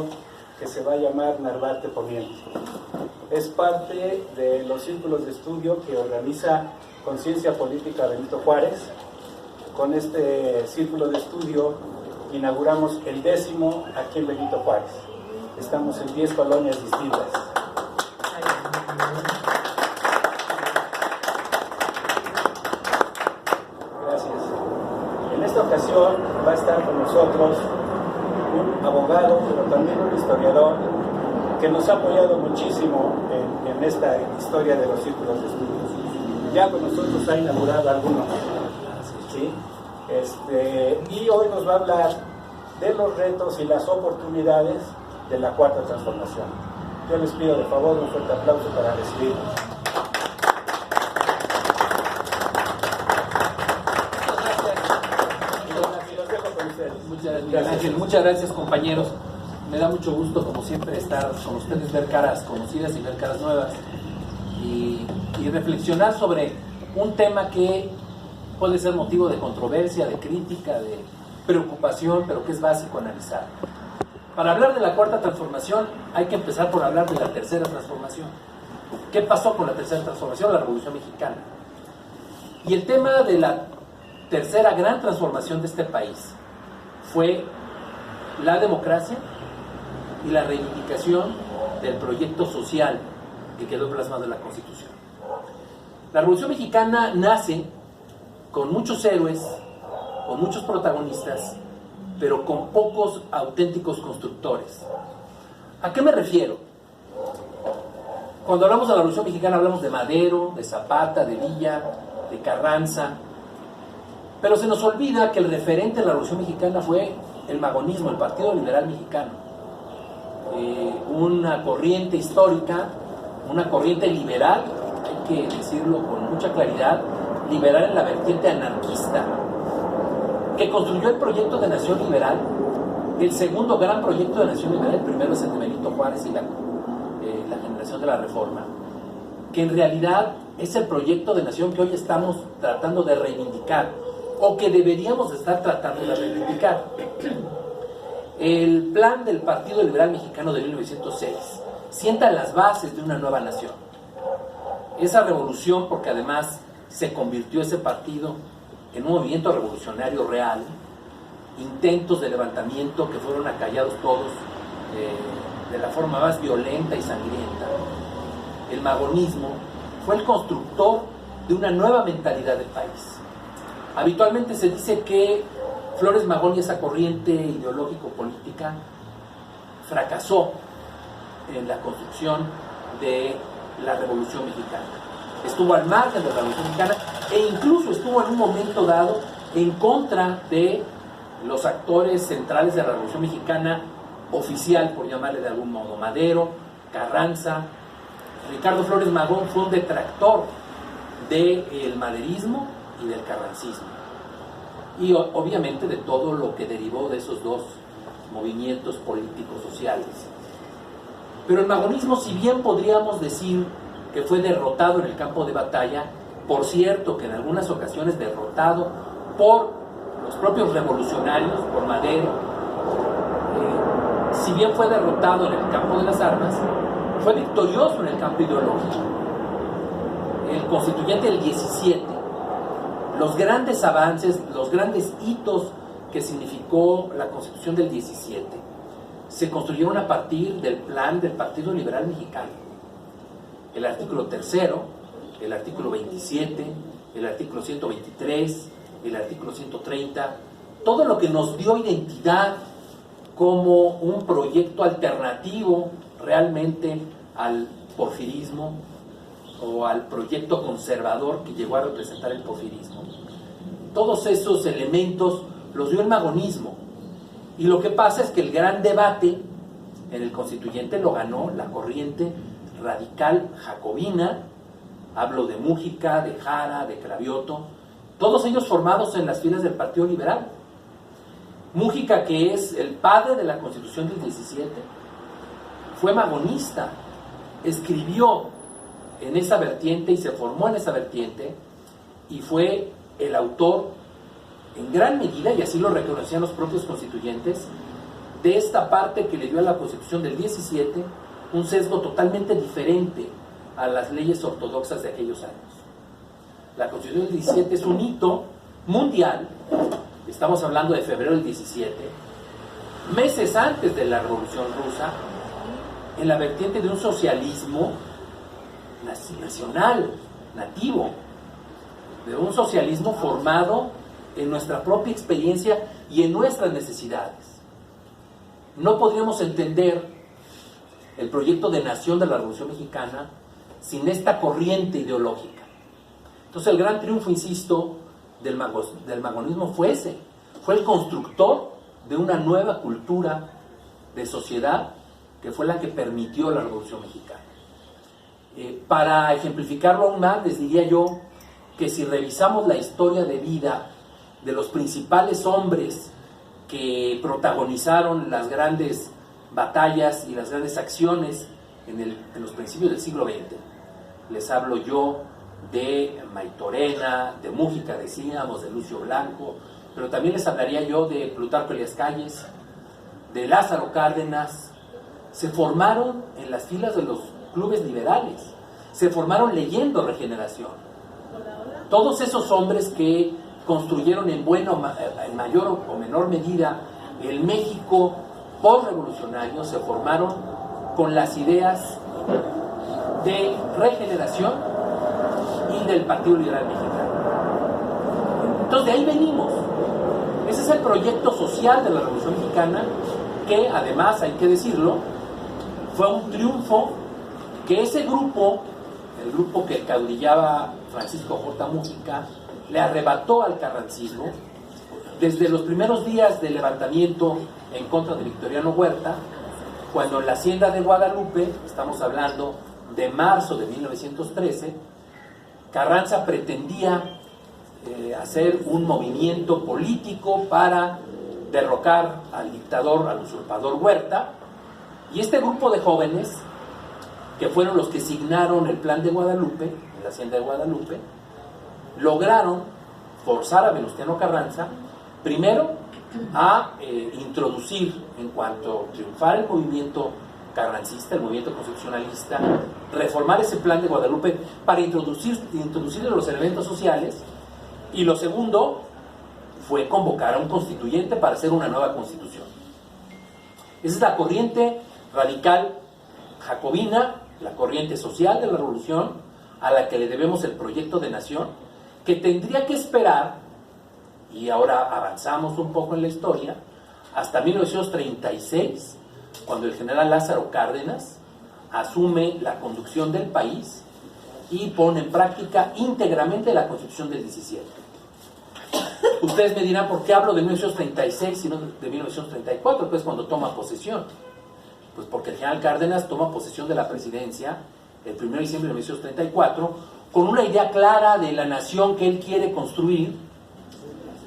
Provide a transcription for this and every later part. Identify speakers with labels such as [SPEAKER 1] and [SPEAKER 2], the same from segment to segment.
[SPEAKER 1] congreso que se va a llamar Narvarte Poniente. Es parte de los círculos de estudio que organiza Conciencia Política Benito Juárez. Con este círculo de estudio inauguramos el 10º aquí en Benito Juárez. Estamos en 10 colonias distintas. Gracias. En esta ocasión va a estar con nosotros un abogado, pero también un historiador, que nos ha apoyado muchísimo en esta historia de los círculos de estudios. Ya con nosotros ha inaugurado algunos, ¿sí? Y hoy nos va a hablar de los retos y las oportunidades de la Cuarta Transformación. Yo les pido de favor un fuerte aplauso para recibirlo.
[SPEAKER 2] Muchas gracias, compañeros. Me da mucho gusto, como siempre, estar con ustedes, ver caras conocidas y ver caras nuevas y reflexionar sobre un tema que puede ser motivo de controversia, de crítica, de preocupación, pero que es básico analizar. Para hablar de la Cuarta Transformación hay que empezar por hablar de la Tercera Transformación. ¿Qué pasó con la Tercera Transformación? La Revolución Mexicana. Y el tema de la tercera gran transformación de este país fue la democracia y la reivindicación del proyecto social que quedó plasmado en la Constitución. La Revolución Mexicana nace con muchos héroes, con muchos protagonistas, pero con pocos auténticos constructores. ¿A qué me refiero? Cuando hablamos de la Revolución Mexicana hablamos de Madero, de Zapata, de Villa, de Carranza, pero se nos olvida que el referente de la Revolución Mexicana fue el magonismo, el Partido Liberal Mexicano. Una corriente histórica, una corriente liberal, hay que decirlo con mucha claridad, liberal en la vertiente anarquista, que construyó el proyecto de nación liberal, el segundo gran proyecto de nación liberal. El primero es el de Benito Juárez y la generación de la Reforma, que en realidad es el proyecto de nación que hoy estamos tratando de reivindicar, o que deberíamos estar tratando de reivindicar. El plan del Partido Liberal Mexicano de 1906 sienta las bases de una nueva nación. Esa revolución, porque además se convirtió ese partido en un movimiento revolucionario real, intentos de levantamiento que fueron acallados todos de la forma más violenta y sangrienta. El magonismo fue el constructor de una nueva mentalidad del país. Habitualmente se dice que Flores Magón y esa corriente ideológico-política fracasó en la construcción de la Revolución Mexicana. Estuvo al margen de la Revolución Mexicana e incluso estuvo en un momento dado en contra de los actores centrales de la Revolución Mexicana oficial, por llamarle de algún modo. Madero, Carranza. Ricardo Flores Magón fue un detractor del maderismo y del carrancismo, y obviamente de todo lo que derivó de esos dos movimientos políticos sociales. Pero el magonismo, si bien podríamos decir que fue derrotado en el campo de batalla, por cierto que en algunas ocasiones derrotado por los propios revolucionarios, por Madero, si bien fue derrotado en el campo de las armas, fue victorioso en el campo ideológico. El constituyente del 17, los grandes avances, los grandes hitos que significó la Constitución del 17, se construyeron a partir del plan del Partido Liberal Mexicano. El artículo 3, el artículo 27, el artículo 123, el artículo 130, todo lo que nos dio identidad como un proyecto alternativo realmente al porfirismo o al proyecto conservador que llegó a representar el porfirismo. Todos esos elementos los dio el magonismo, y lo que pasa es que el gran debate en el constituyente lo ganó la corriente radical jacobina. Hablo de Mújica, de Jara, de Cravioto, todos ellos formados en las filas del Partido Liberal. Mújica, que es el padre de la Constitución del 17, fue magonista, escribió en esa vertiente y se formó en esa vertiente, y fue el autor en gran medida, y así lo reconocían los propios constituyentes, de esta parte que le dio a la Constitución del 17 un sesgo totalmente diferente a las leyes ortodoxas de aquellos años. La Constitución del 17 es un hito mundial, estamos hablando de febrero del 17, meses antes de la Revolución Rusa, en la vertiente de un socialismo nacional, nativo, de un socialismo formado en nuestra propia experiencia y en nuestras necesidades. No podríamos entender el proyecto de nación de la Revolución Mexicana sin esta corriente ideológica. Entonces el gran triunfo, insisto, del magonismo fue ese, fue el constructor de una nueva cultura de sociedad que fue la que permitió la Revolución Mexicana. Para ejemplificarlo aún más, les diría yo que si revisamos la historia de vida de los principales hombres que protagonizaron las grandes batallas y las grandes acciones en los principios del siglo XX, les hablo yo de Maytorena, de Mújica, decíamos, de Lucio Blanco, pero también les hablaría yo de Plutarco Elías Calles, de Lázaro Cárdenas. Se formaron en las filas de los clubes liberales, se formaron leyendo Regeneración. Todos esos hombres que construyeron en mayor o menor medida el México postrevolucionario se formaron con las ideas de Regeneración y del Partido Liberal Mexicano. Entonces de ahí venimos. Ese es el proyecto social de la Revolución Mexicana, que además, hay que decirlo, fue un triunfo que ese grupo, el grupo que caudillaba Francisco J. Mújica, le arrebató al carrancismo. Desde los primeros días del levantamiento en contra de Victoriano Huerta, cuando en la hacienda de Guadalupe, estamos hablando de marzo de 1913, Carranza pretendía hacer un movimiento político para derrocar al dictador, al usurpador Huerta, y este grupo de jóvenes, que fueron los que signaron el plan de Guadalupe, en la hacienda de Guadalupe, lograron forzar a Venustiano Carranza, primero, a introducir, en cuanto triunfara el movimiento carrancista, el movimiento constitucionalista, reformar ese plan de Guadalupe para introducirle los elementos sociales, y lo segundo fue convocar a un constituyente para hacer una nueva constitución. Esa es la corriente radical jacobina, la corriente social de la revolución, a la que le debemos el proyecto de nación, que tendría que esperar, y ahora avanzamos un poco en la historia, hasta 1936, cuando el general Lázaro Cárdenas asume la conducción del país y pone en práctica íntegramente la Constitución del 17. Ustedes me dirán, ¿por qué hablo de 1936 y no de 1934? Pues cuando toma posesión. Pues porque el general Cárdenas toma posesión de la presidencia el 1 de diciembre de 1934 con una idea clara de la nación que él quiere construir,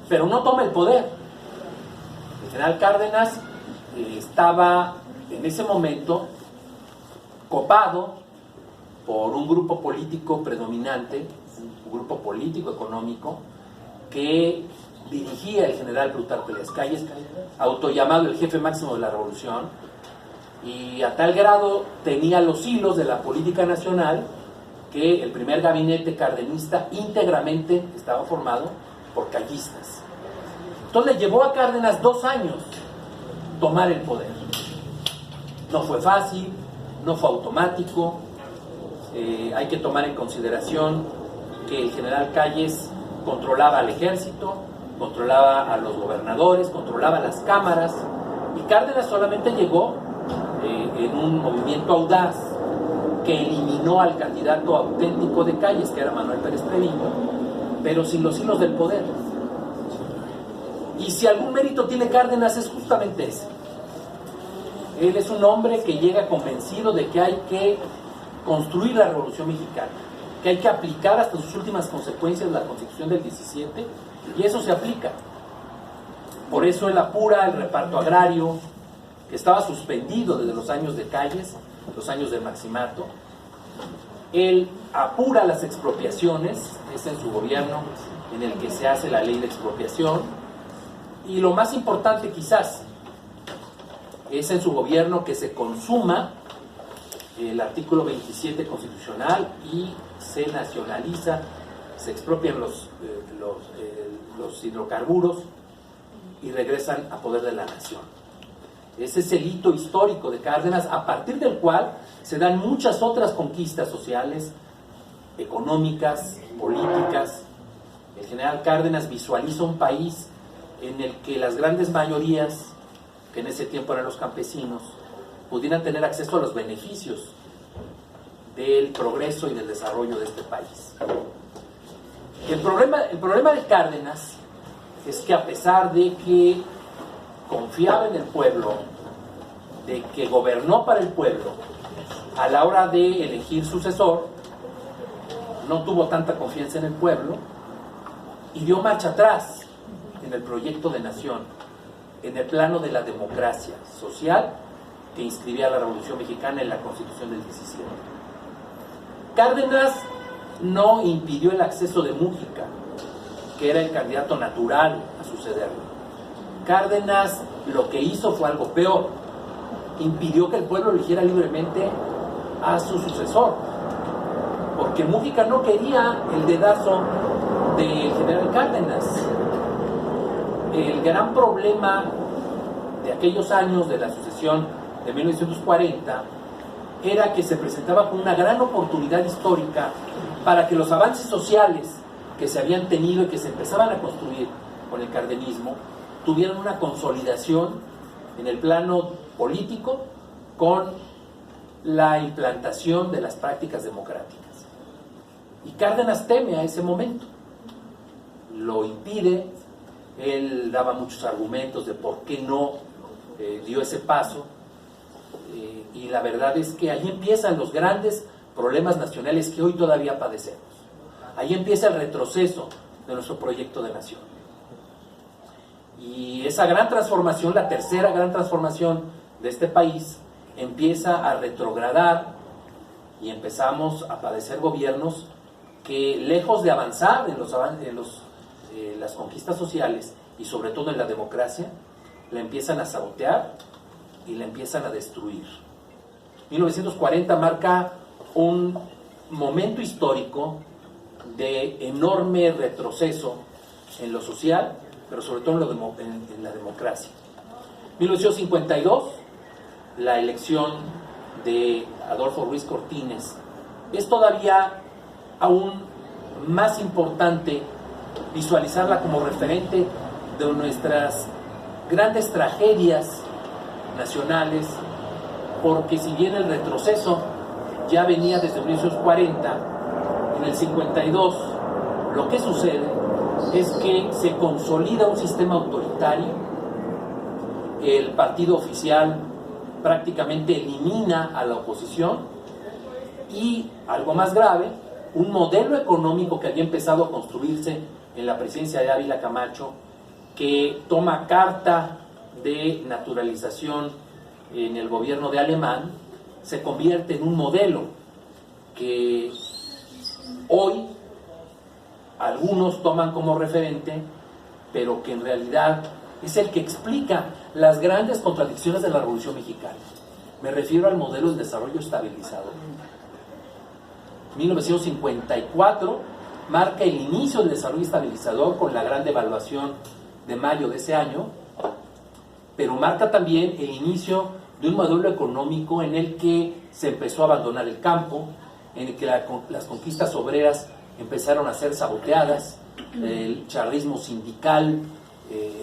[SPEAKER 2] pero no toma el poder. El general Cárdenas estaba en ese momento copado por un grupo político predominante, un grupo político económico que dirigía el general Plutarco Elías Calles, autollamado el jefe máximo de la revolución, y a tal grado tenía los hilos de la política nacional que el primer gabinete cardenista íntegramente estaba formado por callistas. Entonces le llevó a Cárdenas 2 años tomar el poder. No fue fácil, no fue automático. Hay que tomar en consideración que el general Calles controlaba al ejército, controlaba a los gobernadores, controlaba las cámaras, y Cárdenas solamente llegó en un movimiento audaz que eliminó al candidato auténtico de Calles, que era Manuel Pérez Treviño, pero sin los hilos del poder. Y si algún mérito tiene Cárdenas es justamente ese. Él es un hombre que llega convencido de que hay que construir la Revolución Mexicana, que hay que aplicar hasta sus últimas consecuencias la Constitución del 17, y eso se aplica. Por eso él apura el reparto agrario, que estaba suspendido desde los años de Calles, los años del Maximato. Él apura las expropiaciones, es en su gobierno en el que se hace la ley de expropiación. Y lo más importante quizás, Es en su gobierno que se consuma el artículo 27 constitucional y se nacionaliza, se expropian los hidrocarburos y regresan a poder de la nación. Ese es el hito histórico de Cárdenas, a partir del cual se dan muchas otras conquistas sociales, económicas, políticas. El general Cárdenas visualiza un país en el que las grandes mayorías, que en ese tiempo eran los campesinos, pudieran tener acceso a los beneficios del progreso y del desarrollo de este país. El problema de Cárdenas es que, a pesar de que confiaba en el pueblo, de que gobernó para el pueblo, a la hora de elegir sucesor, no tuvo tanta confianza en el pueblo y dio marcha atrás en el proyecto de nación, en el plano de la democracia social que inscribía a la Revolución Mexicana en la Constitución del 17. Cárdenas no impidió el acceso de Múgica, que era el candidato natural a sucederlo. Cárdenas lo que hizo fue algo peor: impidió que el pueblo eligiera libremente a su sucesor, porque Múgica no quería el dedazo del general Cárdenas. El gran problema de aquellos años de la sucesión de 1940 era que se presentaba como una gran oportunidad histórica para que los avances sociales que se habían tenido y que se empezaban a construir con el cardenismo tuvieran una consolidación en el plano político con la implantación de las prácticas democráticas. Y Cárdenas teme a ese momento, lo impide. Él daba muchos argumentos de por qué no dio ese paso, y la verdad es que ahí empiezan los grandes problemas nacionales que hoy todavía padecemos. Ahí empieza el retroceso de nuestro proyecto de nación. Y esa gran transformación, la tercera gran transformación de este país, empieza a retrogradar y empezamos a padecer gobiernos que, lejos de avanzar en las conquistas sociales y sobre todo en la democracia, la empiezan a sabotear y la empiezan a destruir. 1940 marca un momento histórico de enorme retroceso en lo social, pero sobre todo en la democracia. 1952, la elección de Adolfo Ruiz Cortines. Es todavía aún más importante visualizarla como referente de nuestras grandes tragedias nacionales, porque si bien el retroceso ya venía desde 1940, en el 52 lo que sucede es que se consolida un sistema autoritario. El partido oficial prácticamente elimina a la oposición y, algo más grave, un modelo económico que había empezado a construirse en la presidencia de Ávila Camacho, que toma carta de naturalización en el gobierno de Alemán, se convierte en un modelo que hoy algunos toman como referente, pero que en realidad es el que explica las grandes contradicciones de la Revolución Mexicana. Me refiero al modelo del desarrollo estabilizador. 1954 marca el inicio del desarrollo estabilizador con la gran devaluación de mayo de ese año, pero marca también el inicio de un modelo económico en el que se empezó a abandonar el campo, en el que las conquistas obreras empezaron a ser saboteadas, el charrismo sindical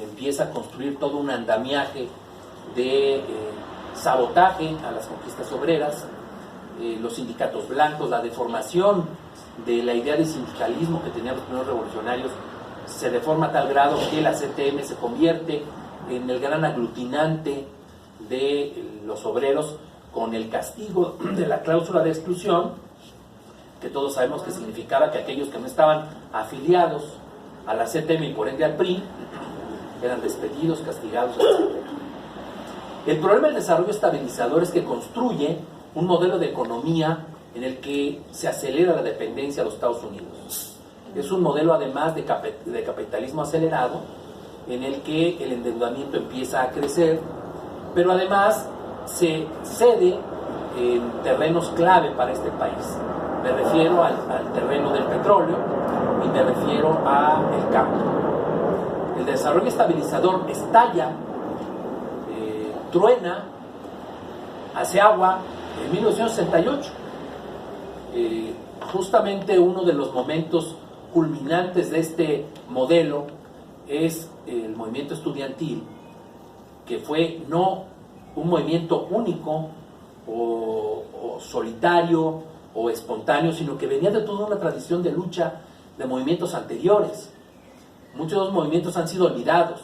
[SPEAKER 2] empieza a construir todo un andamiaje de sabotaje a las conquistas obreras, los sindicatos blancos, la deformación de la idea de sindicalismo que tenían los primeros revolucionarios se deforma a tal grado que la CTM se convierte en el gran aglutinante de los obreros, con el castigo de la cláusula de exclusión, que todos sabemos que significaba que aquellos que no estaban afiliados a la CTM y por ende al PRI eran despedidos, castigados, etc. El problema del desarrollo estabilizador es que construye un modelo de economía en el que se acelera la dependencia de los Estados Unidos. Es un modelo además de capitalismo acelerado, en el que el endeudamiento empieza a crecer, pero además se cede en terrenos clave para este país. Me refiero al terreno del petróleo y me refiero al campo. El desarrollo estabilizador estalla, truena, hace agua en 1968. Justamente uno de los momentos culminantes de este modelo es el movimiento estudiantil, que fue no un movimiento único o solitario o espontáneo, sino que venía de toda una tradición de lucha de movimientos anteriores. Muchos de los movimientos han sido olvidados,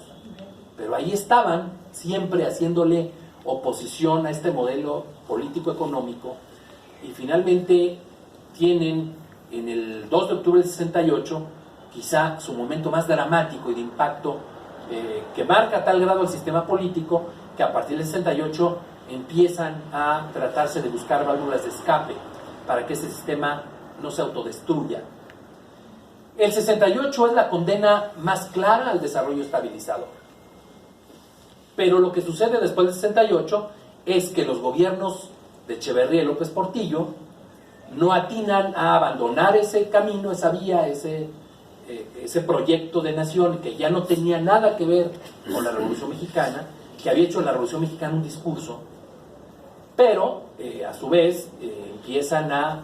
[SPEAKER 2] pero ahí estaban siempre haciéndole oposición a este modelo político-económico, y finalmente tienen en el 2 de octubre del 68 quizá su momento más dramático y de impacto, que marca a tal grado el sistema político que a partir del 68 empiezan a tratarse de buscar válvulas de escape para que ese sistema no se autodestruya. El 68 es la condena más clara al desarrollo estabilizador. Pero lo que sucede después del 68 es que los gobiernos de Echeverría y López Portillo no atinan a abandonar ese camino, esa vía, ese proyecto de nación que ya no tenía nada que ver con la Revolución Mexicana, que había hecho en la Revolución Mexicana un discurso, pero a su vez empiezan a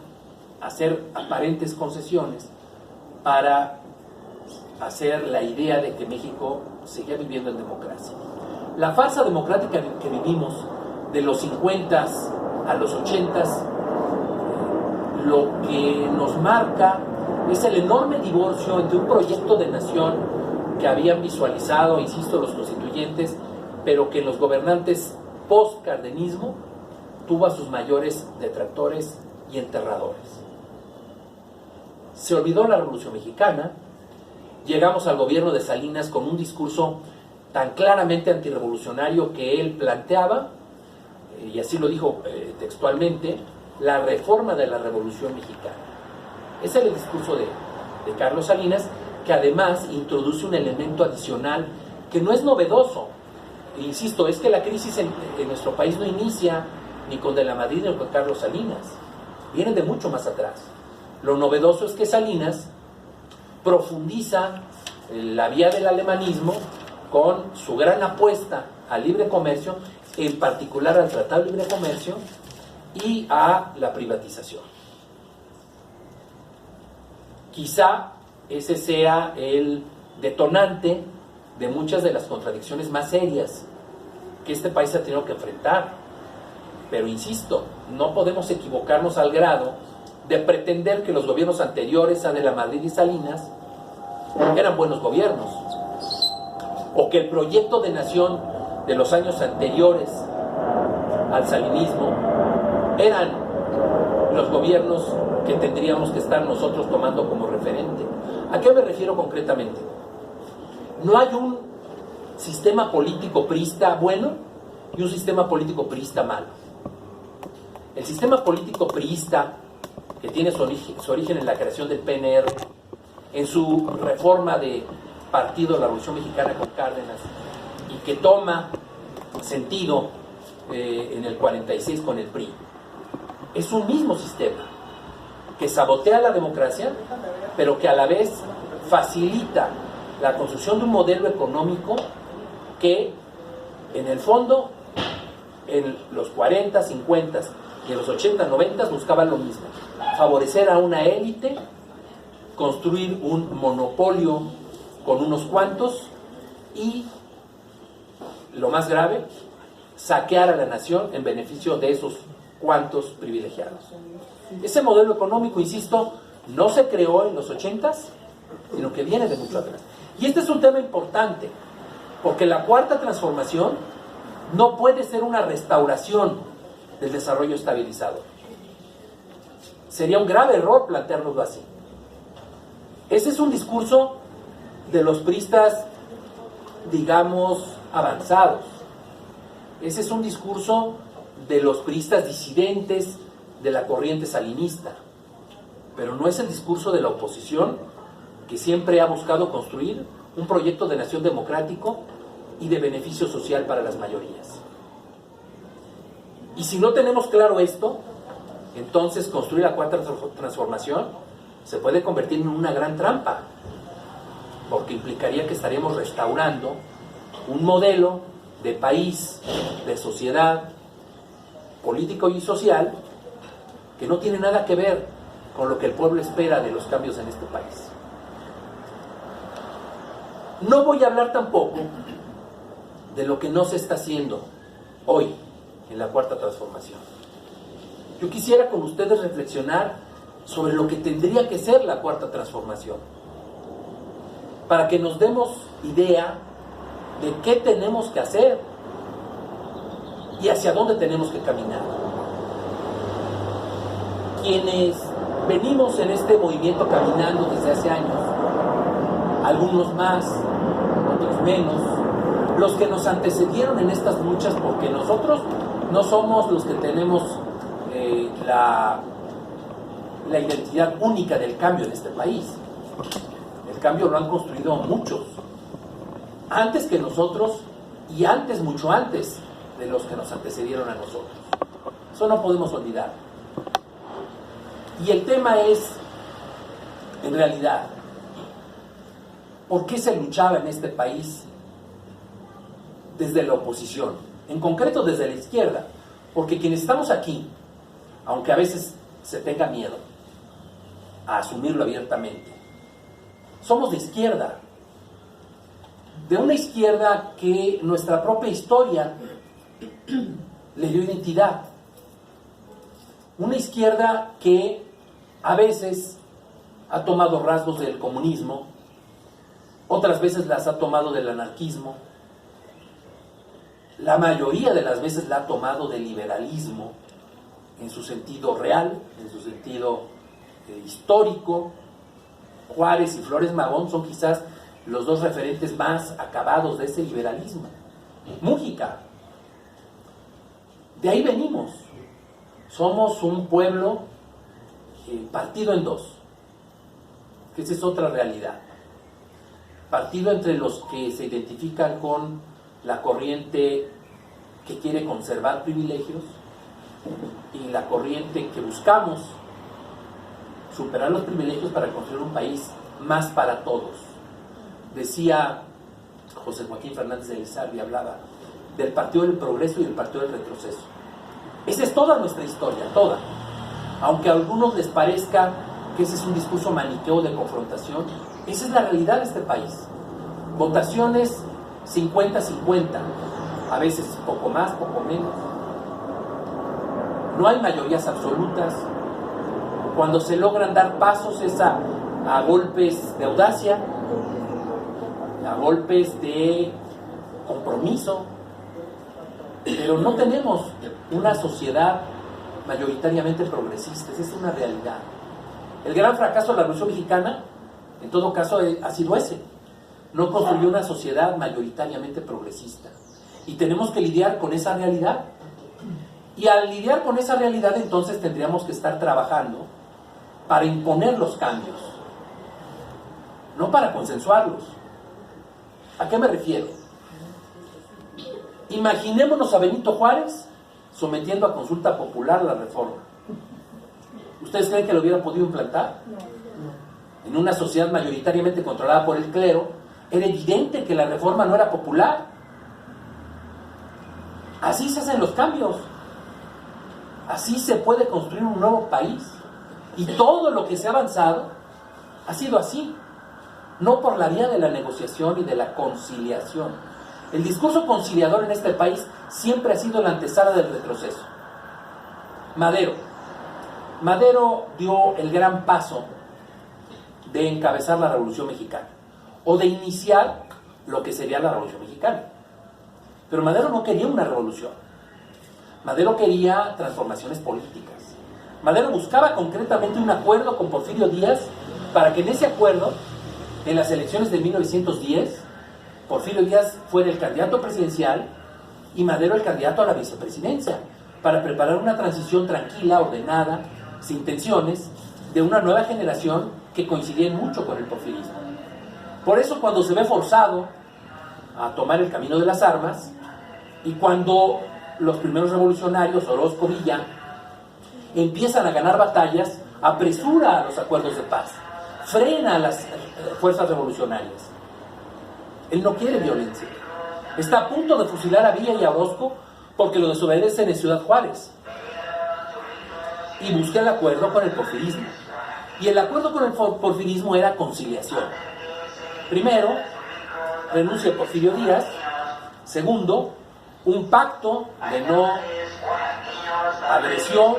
[SPEAKER 2] hacer aparentes concesiones para hacer la idea de que México seguía viviendo en democracia. La farsa democrática que vivimos de los 50 a los 80, lo que nos marca es el enorme divorcio entre un proyecto de nación que habían visualizado, insisto, los constituyentes, pero que los gobernantes post-cardenismo tuvo a sus mayores detractores y enterradores. Se olvidó la Revolución Mexicana, llegamos al gobierno de Salinas con un discurso tan claramente antirrevolucionario que él planteaba, y así lo dijo textualmente, la reforma de la Revolución Mexicana. Ese es el discurso de Carlos Salinas, que además introduce un elemento adicional que no es novedoso. Insisto, es que la crisis en nuestro país no inicia ni con De la Madrid ni con Carlos Salinas, vienen de mucho más atrás. Lo novedoso es que Salinas profundiza la vía del alemanismo con su gran apuesta al libre comercio, en particular al Tratado de Libre Comercio y a la privatización. Quizá ese sea el detonante de muchas de las contradicciones más serias que este país ha tenido que enfrentar. Pero insisto, no podemos equivocarnos al grado de pretender que los gobiernos anteriores a De la Madrid y Salinas eran buenos gobiernos, o que el proyecto de nación de los años anteriores al salinismo eran los gobiernos que tendríamos que estar nosotros tomando como referente. ¿A qué me refiero concretamente? No hay un sistema político priista bueno y un sistema político priista malo. El sistema político priista, que tiene su origen en la creación del PNR, en su reforma de partido de la Revolución Mexicana con Cárdenas, y que toma sentido en el 46 con el PRI, es un mismo sistema que sabotea la democracia, pero que a la vez facilita la construcción de un modelo económico que en el fondo en los 40, 50 y en los 80, 90 buscaba lo mismo: favorecer a una élite, construir un monopolio con unos cuantos y, lo más grave, saquear a la nación en beneficio de esos cuantos privilegiados. Ese modelo económico, insisto, no se creó en los 80s, sino que viene de mucho atrás. Y este es un tema importante, porque la cuarta transformación no puede ser una restauración del desarrollo estabilizador. Sería un grave error planteárnoslo así. Ese es un discurso de los priistas, digamos, avanzados. Ese es un discurso de los priistas disidentes de la corriente salinista, pero no es el discurso de la oposición, que siempre ha buscado construir un proyecto de nación democrático y de beneficio social para las mayorías. Y si no tenemos claro esto, entonces construir la cuarta transformación se puede convertir en una gran trampa, porque implicaría que estaríamos restaurando un modelo de país, de sociedad, político y social, que no tiene nada que ver con lo que el pueblo espera de los cambios en este país. No voy a hablar tampoco de lo que no se está haciendo hoy en la cuarta transformación. Yo quisiera con ustedes reflexionar sobre lo que tendría que ser la cuarta transformación, para que nos demos idea de qué tenemos que hacer y hacia dónde tenemos que caminar. Quienes venimos en este movimiento caminando desde hace años, algunos más, otros menos, los que nos antecedieron en estas luchas, porque nosotros no somos los que tenemos la identidad única del cambio en este país. El cambio lo han construido muchos, antes que nosotros y antes, mucho antes de los que nos antecedieron a nosotros. Eso no podemos olvidar. Y el tema es, en realidad, ¿por qué se luchaba en este país desde la oposición? En concreto desde la izquierda. Porque quienes estamos aquí, aunque a veces se tenga miedo a asumirlo abiertamente, somos de izquierda. De una izquierda que nuestra propia historia le dio identidad. Una izquierda que a veces ha tomado rasgos del comunismo, otras veces las ha tomado del anarquismo, la mayoría de las veces la ha tomado del liberalismo en su sentido real, en su sentido histórico. Juárez y Flores Magón son quizás los dos referentes más acabados de ese liberalismo. Mújica. De ahí venimos. Somos un pueblo partido en dos, que esa es otra realidad. Partido entre los que se identifican con la corriente que quiere conservar privilegios y la corriente que buscamos superar los privilegios para construir un país más para todos. Decía José Joaquín Fernández de Elizalde, hablaba del Partido del Progreso y del Partido del Retroceso. Esa es toda nuestra historia, toda. Aunque a algunos les parezca que ese es un discurso maniqueo de confrontación, esa es la realidad de este país. Votaciones 50-50, a veces poco más, poco menos. No hay mayorías absolutas. Cuando se logran dar pasos es a golpes de audacia, a golpes de compromiso, pero no tenemos una sociedad mayoritariamente progresista. Esa es una realidad. El gran fracaso de la Revolución Mexicana, en todo caso, ha sido ese. No construyó una sociedad mayoritariamente progresista. Y tenemos que lidiar con esa realidad. Y al lidiar con esa realidad, entonces tendríamos que estar trabajando para imponer los cambios, no para consensuarlos. ¿A qué me refiero? Imaginémonos a Benito Juárez sometiendo a consulta popular la reforma. ¿Ustedes creen que lo hubieran podido implantar? En una sociedad mayoritariamente controlada por el clero, era evidente que la reforma no era popular. Así se hacen los cambios. Así se puede construir un nuevo país. Y todo lo que se ha avanzado ha sido así. No por la vía de la negociación y de la conciliación. El discurso conciliador en este país siempre ha sido la antesala del retroceso. Madero dio el gran paso de encabezar la Revolución Mexicana, o de iniciar lo que sería la Revolución Mexicana. Pero Madero no quería una revolución. Madero quería transformaciones políticas. Madero buscaba concretamente un acuerdo con Porfirio Díaz para que en ese acuerdo, en las elecciones de 1910, Porfirio Díaz fuera el candidato presidencial y Madero el candidato a la vicepresidencia, para preparar una transición tranquila, ordenada, sin tensiones, de una nueva generación que coincidía mucho con el porfirismo. Por eso, cuando se ve forzado a tomar el camino de las armas, y cuando los primeros revolucionarios, Orozco, Villa, empiezan a ganar batallas, apresura a los acuerdos de paz, frena a las fuerzas revolucionarias. Él no quiere violencia. Está a punto de fusilar a Villa y a Orozco porque lo desobedecen en Ciudad Juárez. Y busca el acuerdo con el porfirismo. Y el acuerdo con el porfirismo era conciliación. Primero, renuncia Porfirio Díaz. Segundo, un pacto de no agresión,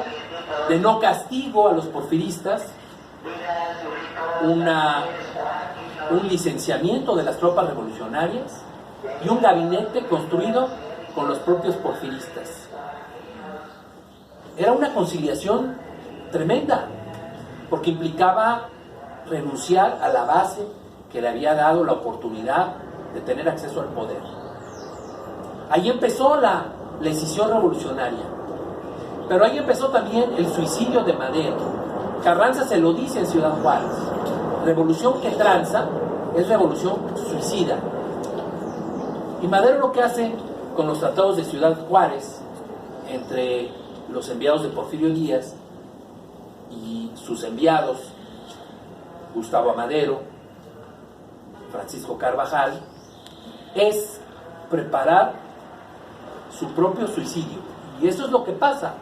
[SPEAKER 2] de no castigo a los porfiristas, un licenciamiento de las tropas revolucionarias y un gabinete construido con los propios porfiristas. Era una conciliación tremenda, porque implicaba renunciar a la base que le había dado la oportunidad de tener acceso al poder. Ahí empezó la escisión revolucionaria, pero ahí empezó también el suicidio de Madero. Carranza se lo dice en Ciudad Juárez: revolución que tranza es revolución suicida. Y Madero lo que hace con los tratados de Ciudad Juárez entre los enviados de Porfirio Díaz y sus enviados Gustavo Amadero, Francisco Carvajal, es preparar su propio suicidio. Y eso es lo que pasa.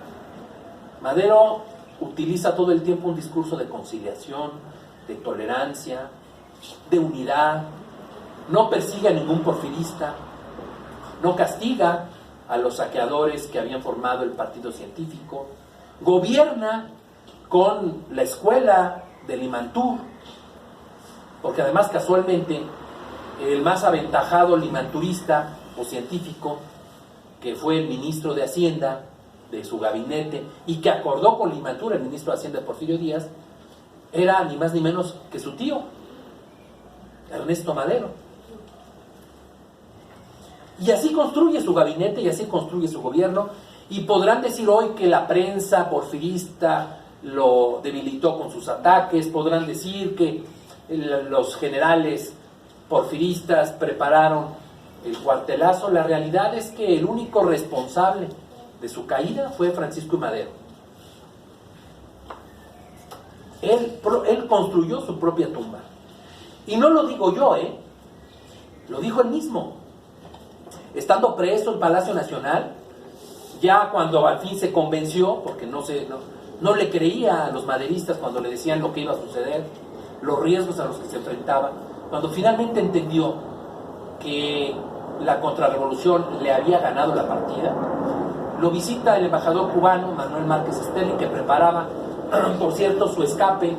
[SPEAKER 2] Madero utiliza todo el tiempo un discurso de conciliación, de tolerancia, de unidad, no persigue a ningún porfirista, no castiga a los saqueadores que habían formado el partido científico, gobierna con la escuela de Limantur, porque además casualmente el más aventajado limanturista o científico, que fue el ministro de Hacienda de su gabinete y que acordó con Limantur, el ministro de Hacienda de Porfirio Díaz, era ni más ni menos que su tío, Ernesto Madero. Y así construye su gabinete y así construye su gobierno. Y podrán decir hoy que la prensa porfirista lo debilitó con sus ataques, podrán decir que los generales porfiristas prepararon el cuartelazo. La realidad es que el único responsable de su caída fue Francisco I. Madero. Él construyó su propia tumba. Y no lo digo yo, lo dijo él mismo. Estando preso en Palacio Nacional, ya cuando al fin se convenció, porque no le creía a los maderistas cuando le decían lo que iba a suceder, los riesgos a los que se enfrentaba, cuando finalmente entendió que la contrarrevolución le había ganado la partida, lo visita el embajador cubano Manuel Márquez Esteli, que preparaba, por cierto, su escape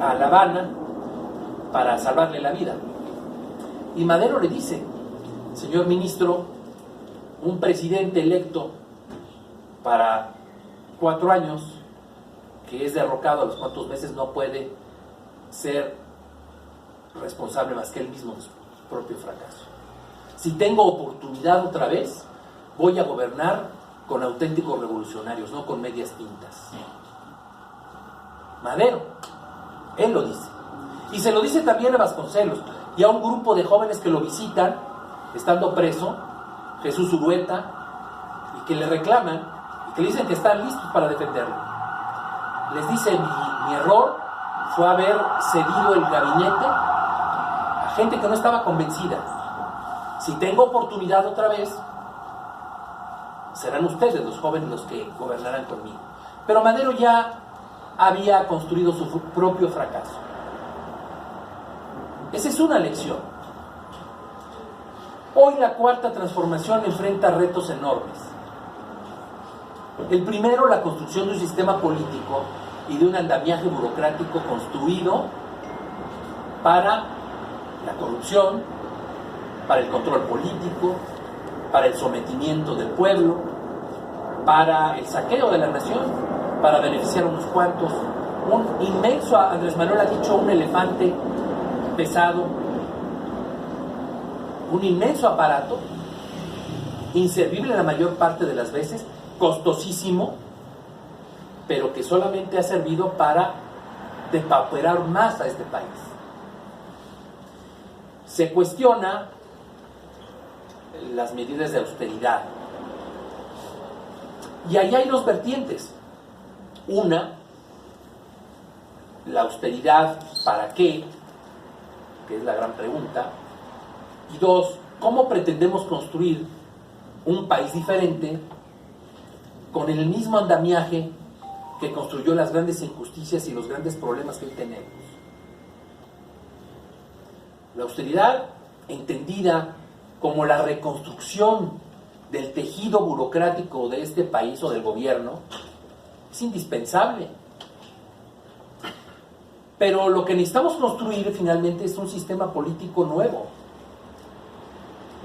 [SPEAKER 2] a La Habana para salvarle la vida. Y Madero le dice: señor ministro, un presidente electo para 4 años, que es derrocado a los cuantos meses, no puede ser responsable más que él mismo de su propio fracaso. Si tengo oportunidad otra vez, voy a gobernar con auténticos revolucionarios, no con medias tintas. Madero, él lo dice. Y se lo dice también a Vasconcelos y a un grupo de jóvenes que lo visitan estando preso, Jesús Urueta, y que le reclaman y que le dicen que están listos para defenderlo. Les dice: mi error fue haber cedido el gabinete a gente que no estaba convencida. Si tengo oportunidad otra vez, serán ustedes, los jóvenes, los que gobernarán conmigo. Pero Madero ya había construido su propio fracaso. Esa es una lección. Hoy la cuarta transformación enfrenta retos enormes. El primero, la construcción de un sistema político y de un andamiaje burocrático construido para la corrupción, para el control político, para el sometimiento del pueblo, para el saqueo de la nación, para beneficiar a unos cuantos. Un inmenso, Andrés Manuel ha dicho, un elefante pesado, un inmenso aparato, inservible la mayor parte de las veces, costosísimo, pero que solamente ha servido para depauperar más a este país. Se cuestiona las medidas de austeridad. Y ahí hay dos vertientes. Una, la austeridad, ¿para qué? Que es la gran pregunta. Y dos, ¿cómo pretendemos construir un país diferente con el mismo andamiaje que construyó las grandes injusticias y los grandes problemas que hoy tenemos? La austeridad, entendida como la reconstrucción del tejido burocrático de este país o del gobierno, es indispensable. Pero lo que necesitamos construir finalmente es un sistema político nuevo,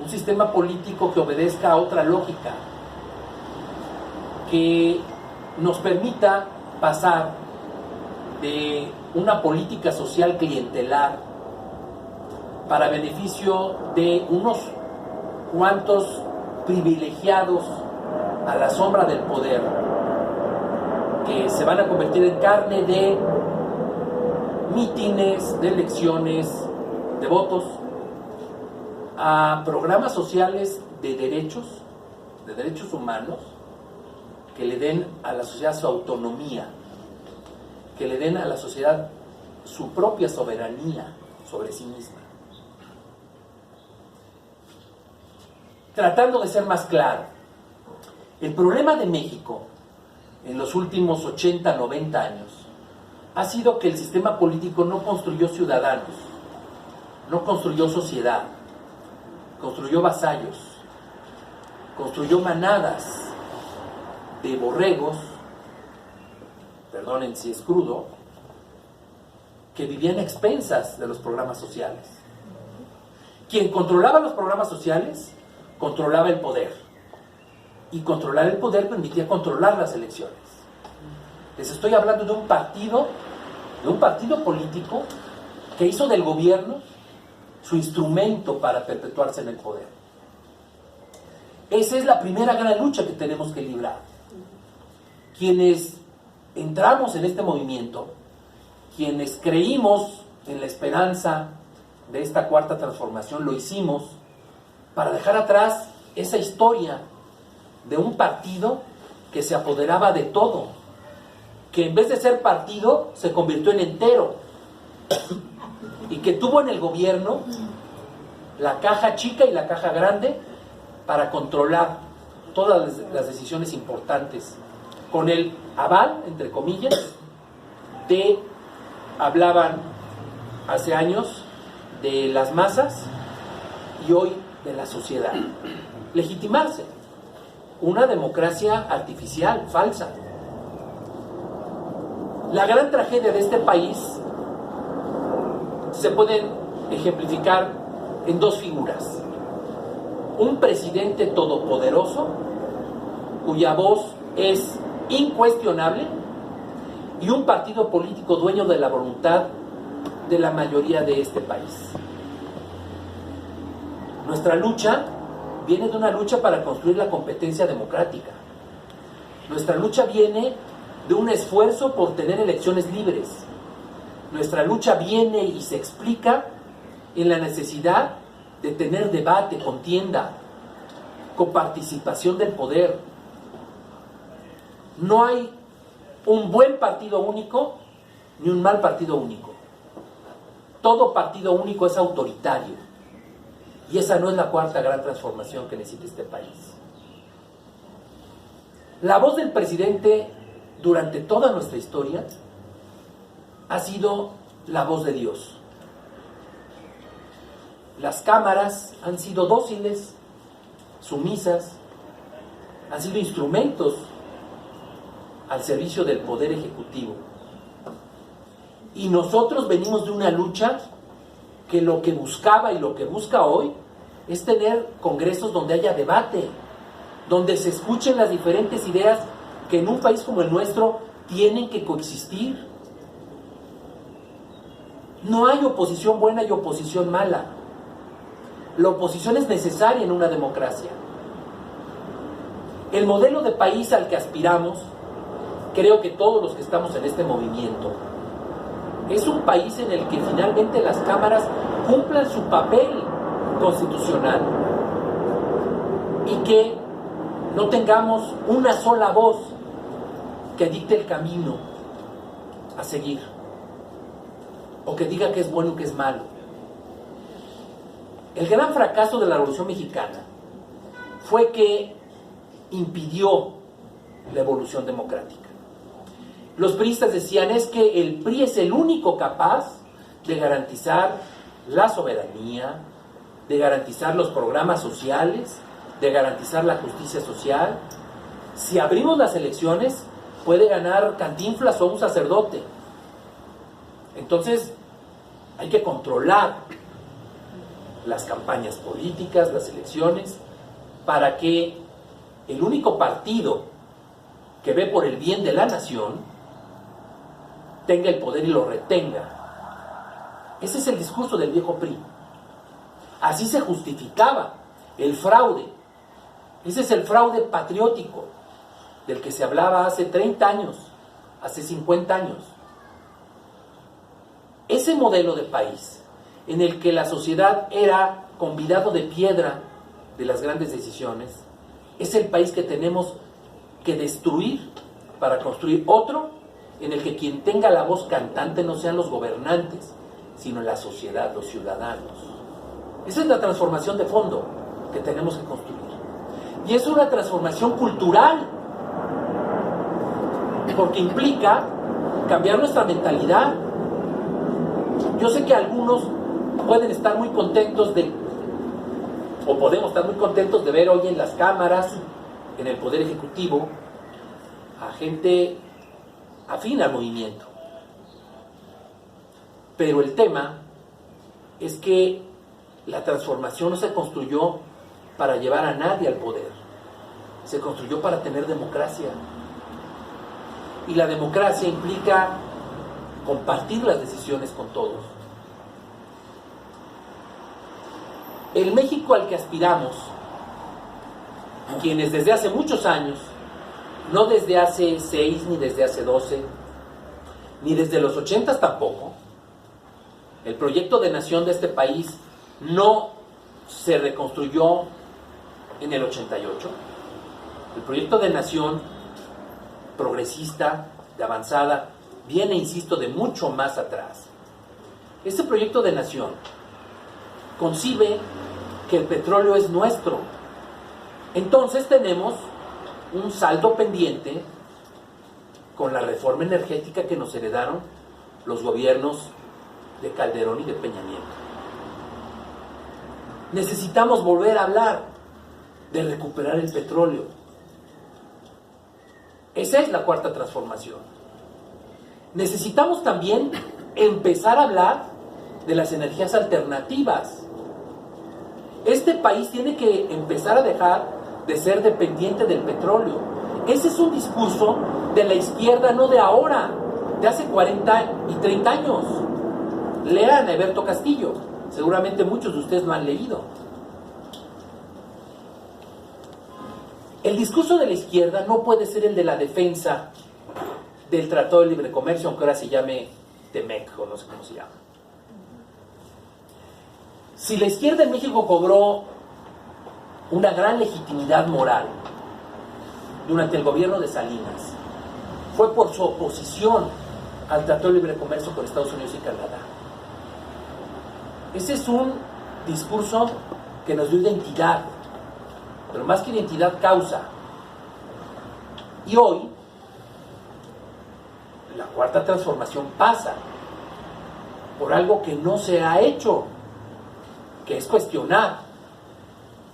[SPEAKER 2] un sistema político que obedezca a otra lógica, que nos permita pasar de una política social clientelar para beneficio de unos cuantos privilegiados a la sombra del poder, que se van a convertir en carne de mítines, de elecciones, de votos, a programas sociales de derechos humanos, que le den a la sociedad su autonomía, que le den a la sociedad su propia soberanía sobre sí misma. Tratando de ser más claro, el problema de México en los últimos 80, 90 años ha sido que el sistema político no construyó ciudadanos, no construyó sociedad, construyó vasallos, construyó manadas de borregos, perdonen si es crudo, que vivían a expensas de los programas sociales. Quien controlaba los programas sociales controlaba el poder, y controlar el poder permitía controlar las elecciones. Les estoy hablando de un partido político que hizo del gobierno su instrumento para perpetuarse en el poder. Esa es la primera gran lucha que tenemos que librar. Quienes entramos en este movimiento, quienes creímos en la esperanza de esta cuarta transformación, lo hicimos para dejar atrás esa historia de un partido que se apoderaba de todo, que en vez de ser partido se convirtió en entero, y que tuvo en el gobierno la caja chica y la caja grande para controlar todas las decisiones importantes, con el aval, entre comillas, de, hablaban hace años de las masas y hoy de la sociedad. Legitimarse una democracia artificial, falsa. La gran tragedia de este país se pueden ejemplificar en dos figuras: un presidente todopoderoso cuya voz es incuestionable, y un partido político dueño de la voluntad de la mayoría de este país. Nuestra lucha viene de una lucha para construir la competencia democrática. Nuestra lucha viene de un esfuerzo por tener elecciones libres. Nuestra lucha viene y se explica en la necesidad de tener debate, contienda, coparticipación del poder. No hay un buen partido único ni un mal partido único. Todo partido único es autoritario. Y esa no es la cuarta gran transformación que necesita este país. La voz del presidente durante toda nuestra historia ha sido la voz de Dios. Las cámaras han sido dóciles, sumisas, han sido instrumentos al servicio del poder ejecutivo. Y nosotros venimos de una lucha que lo que buscaba y lo que busca hoy es tener congresos donde haya debate, donde se escuchen las diferentes ideas que en un país como el nuestro tienen que coexistir. No hay oposición buena y oposición mala. La oposición es necesaria en una democracia. El modelo de país al que aspiramos, creo que todos los que estamos en este movimiento, es un país en el que finalmente las cámaras cumplan su papel constitucional y que no tengamos una sola voz que dicte el camino a seguir, o que diga que es bueno y que es malo. El gran fracaso de la Revolución Mexicana fue que impidió la evolución democrática. Los priistas decían, es que el PRI es el único capaz de garantizar la soberanía, de garantizar los programas sociales, de garantizar la justicia social. Si abrimos las elecciones, puede ganar Cantinflas o un sacerdote. Entonces, hay que controlar las campañas políticas, las elecciones, para que el único partido que ve por el bien de la nación tenga el poder y lo retenga. Ese es el discurso del viejo PRI. Así se justificaba el fraude. Ese es el fraude patriótico del que se hablaba hace 30 años, hace 50 años. Ese modelo de país en el que la sociedad era convidado de piedra de las grandes decisiones, es el país que tenemos que destruir para construir otro en el que quien tenga la voz cantante no sean los gobernantes, sino la sociedad, los ciudadanos. Esa es la transformación de fondo que tenemos que construir. Y es una transformación cultural, porque implica cambiar nuestra mentalidad. Yo sé que algunos pueden estar muy contentos o podemos estar muy contentos de ver hoy en las cámaras, en el Poder Ejecutivo, a gente afín al movimiento. Pero el tema es que la transformación no se construyó para llevar a nadie al poder, se construyó para tener democracia. Y la democracia implica compartir las decisiones con todos. El México al que aspiramos, quienes desde hace muchos años, no desde hace 6, ni desde hace 12, ni desde los 80 tampoco, el proyecto de nación de este país no se reconstruyó en el 88. El proyecto de nación progresista, de avanzada, viene, insisto, de mucho más atrás. Este proyecto de nación concibe que el petróleo es nuestro. Entonces tenemos un saldo pendiente con la reforma energética que nos heredaron los gobiernos de Calderón y de Peña Nieto. Necesitamos volver a hablar de recuperar el petróleo. Esa es la cuarta transformación. Necesitamos también empezar a hablar de las energías alternativas. Este país tiene que empezar a dejar de ser dependiente del petróleo. Ese es un discurso de la izquierda, no de ahora, de hace 40 y 30 años. Lean a Eberto Castillo, seguramente muchos de ustedes lo han leído. El discurso de la izquierda no puede ser el de la defensa del Tratado de Libre Comercio, aunque ahora se llame TEMEC, o no sé cómo se llama. Si la izquierda en México cobró una gran legitimidad moral durante el gobierno de Salinas, fue por su oposición al Tratado de Libre Comercio con Estados Unidos y Canadá. Ese es un discurso que nos dio identidad, pero más que identidad, causa. Y hoy, la cuarta transformación pasa por algo que no se ha hecho, que es cuestionar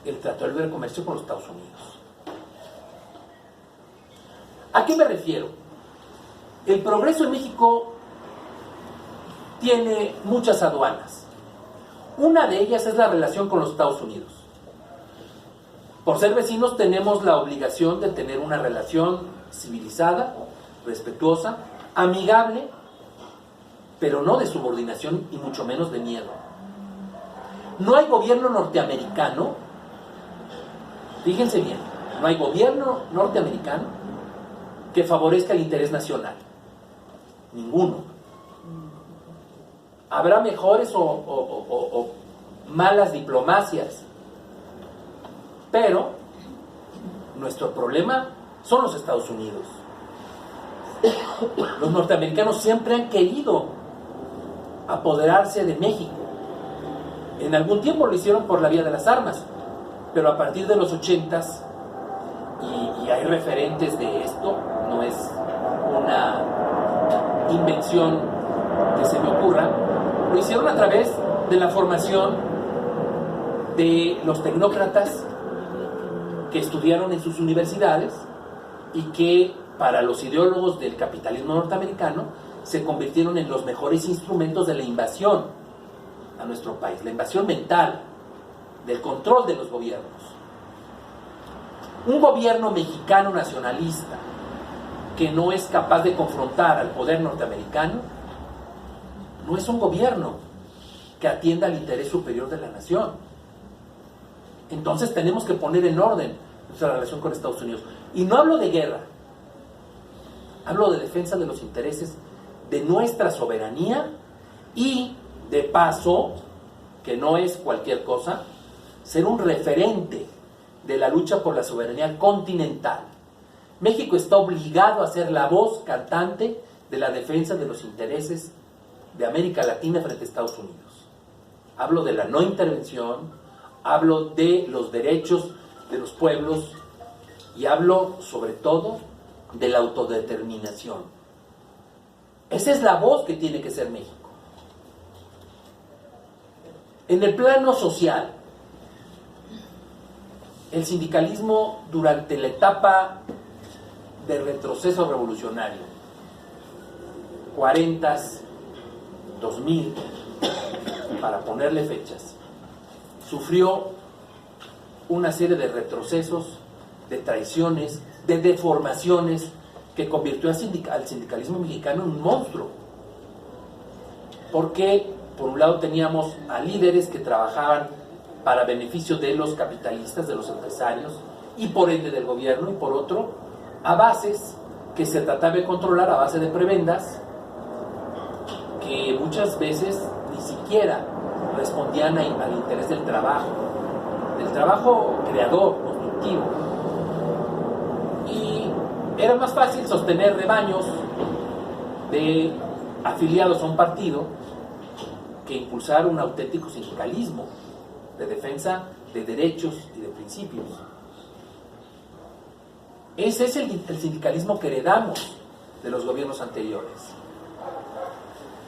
[SPEAKER 2] el Tratado de Libre Comercio con los Estados Unidos. ¿A qué me refiero? El progreso en México tiene muchas aduanas. Una de ellas es la relación con los Estados Unidos. Por ser vecinos tenemos la obligación de tener una relación civilizada, respetuosa, amigable, pero no de subordinación y mucho menos de miedo. No hay gobierno norteamericano, fíjense bien, no hay gobierno norteamericano que favorezca el interés nacional. Ninguno. Habrá mejores o malas diplomacias, pero Nuestro problema son los Estados Unidos. Los norteamericanos siempre han querido apoderarse de México. En algún tiempo lo hicieron por la vía de las armas, pero a partir de los 80s, y hay referentes de esto, no es una invención que se me ocurra, lo hicieron a través de la formación de los tecnócratas que estudiaron en sus universidades y que para los ideólogos del capitalismo norteamericano se convirtieron en los mejores instrumentos de la invasión a nuestro país, la invasión mental, del control de los gobiernos. Un gobierno mexicano nacionalista que no es capaz de confrontar al poder norteamericano no es un gobierno que atienda al interés superior de la nación. Entonces tenemos que poner en orden nuestra relación con Estados Unidos. Y no hablo de guerra, hablo de defensa de los intereses de nuestra soberanía y, de paso, que no es cualquier cosa, ser un referente de la lucha por la soberanía continental. México está obligado a ser la voz cantante de la defensa de los intereses de América Latina frente a Estados Unidos. Hablo de la no intervención, hablo de los derechos de los pueblos y hablo sobre todo de la autodeterminación. Esa es la voz que tiene que ser México. En el plano social, el sindicalismo durante la etapa de retroceso revolucionario, 40s, 2000, para ponerle fechas, sufrió una serie de retrocesos, de traiciones, de deformaciones que convirtió al sindicalismo mexicano en un monstruo. Porque, por un lado, teníamos a líderes que trabajaban para beneficio de los capitalistas, de los empresarios, y por ende del gobierno, y por otro, a bases que se trataba de controlar a base de prebendas, que muchas veces ni siquiera respondían al interés del trabajo creador, constructivo. Y era más fácil sostener rebaños de afiliados a un partido que impulsar un auténtico sindicalismo de defensa de derechos y de principios. Ese es el sindicalismo que heredamos de los gobiernos anteriores.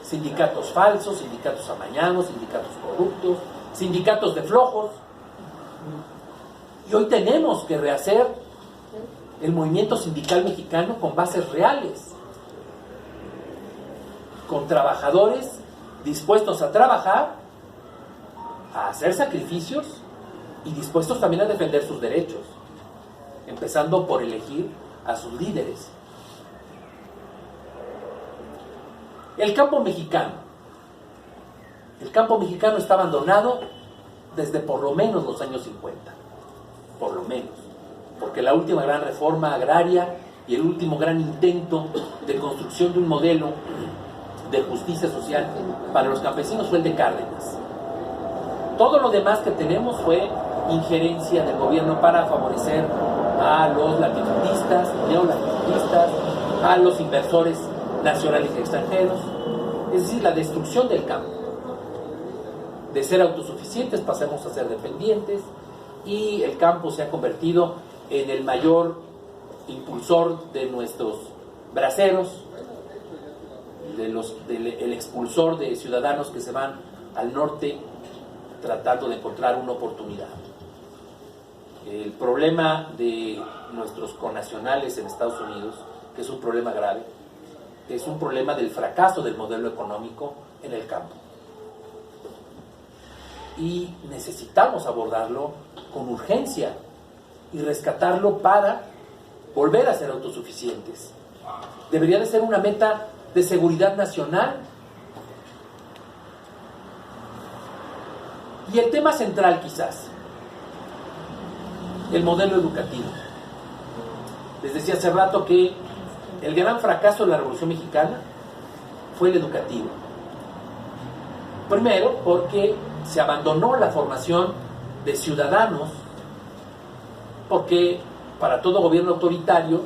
[SPEAKER 2] Sindicatos falsos, sindicatos amañados, sindicatos corruptos, sindicatos de flojos. Y hoy tenemos que rehacer el movimiento sindical mexicano con bases reales, con trabajadores dispuestos a trabajar, a hacer sacrificios y dispuestos también a defender sus derechos, empezando por elegir a sus líderes. El campo mexicano está abandonado desde por lo menos los años 50, por lo menos, porque la última gran reforma agraria y el último gran intento de construcción de un modelo de justicia social para los campesinos fue el de Cárdenas. Todo lo demás que tenemos fue injerencia del gobierno para favorecer a los latifundistas, neolatifundistas, a los inversores nacionales y extranjeros, es decir, la destrucción del campo. De ser autosuficientes pasamos a ser dependientes y el campo se ha convertido en el mayor impulsor de nuestros braceros, el expulsor de ciudadanos que se van al norte tratando de encontrar una oportunidad. El problema de nuestros connacionales en Estados Unidos, que es un problema grave, es un problema del fracaso del modelo económico en el campo. Y necesitamos abordarlo con urgencia y rescatarlo para volver a ser autosuficientes. Debería de ser una meta de seguridad nacional. Y el tema central quizás, el modelo educativo. Les decía hace rato que el gran fracaso de la Revolución Mexicana fue el educativo. Primero, porque se abandonó la formación de ciudadanos, porque para todo gobierno autoritario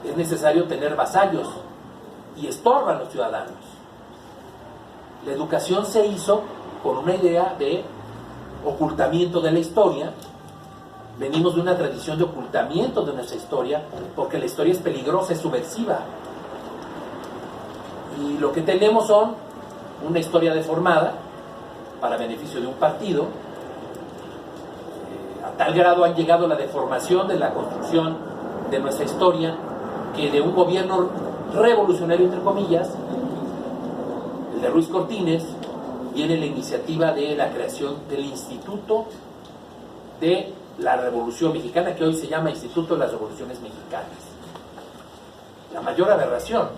[SPEAKER 2] es necesario tener vasallos y estorban a los ciudadanos. La educación se hizo con una idea de ocultamiento de la historia. Venimos de una tradición de ocultamiento de nuestra historia, porque la historia es peligrosa, es subversiva. Y lo que tenemos son una historia deformada para beneficio de un partido. A tal grado han llegado la deformación de la construcción de nuestra historia, que de un gobierno revolucionario, entre comillas, el de Ruiz Cortines, viene la iniciativa de la creación del Instituto de la Revolución Mexicana, que hoy se llama Instituto de las Revoluciones Mexicanas. La mayor aberración.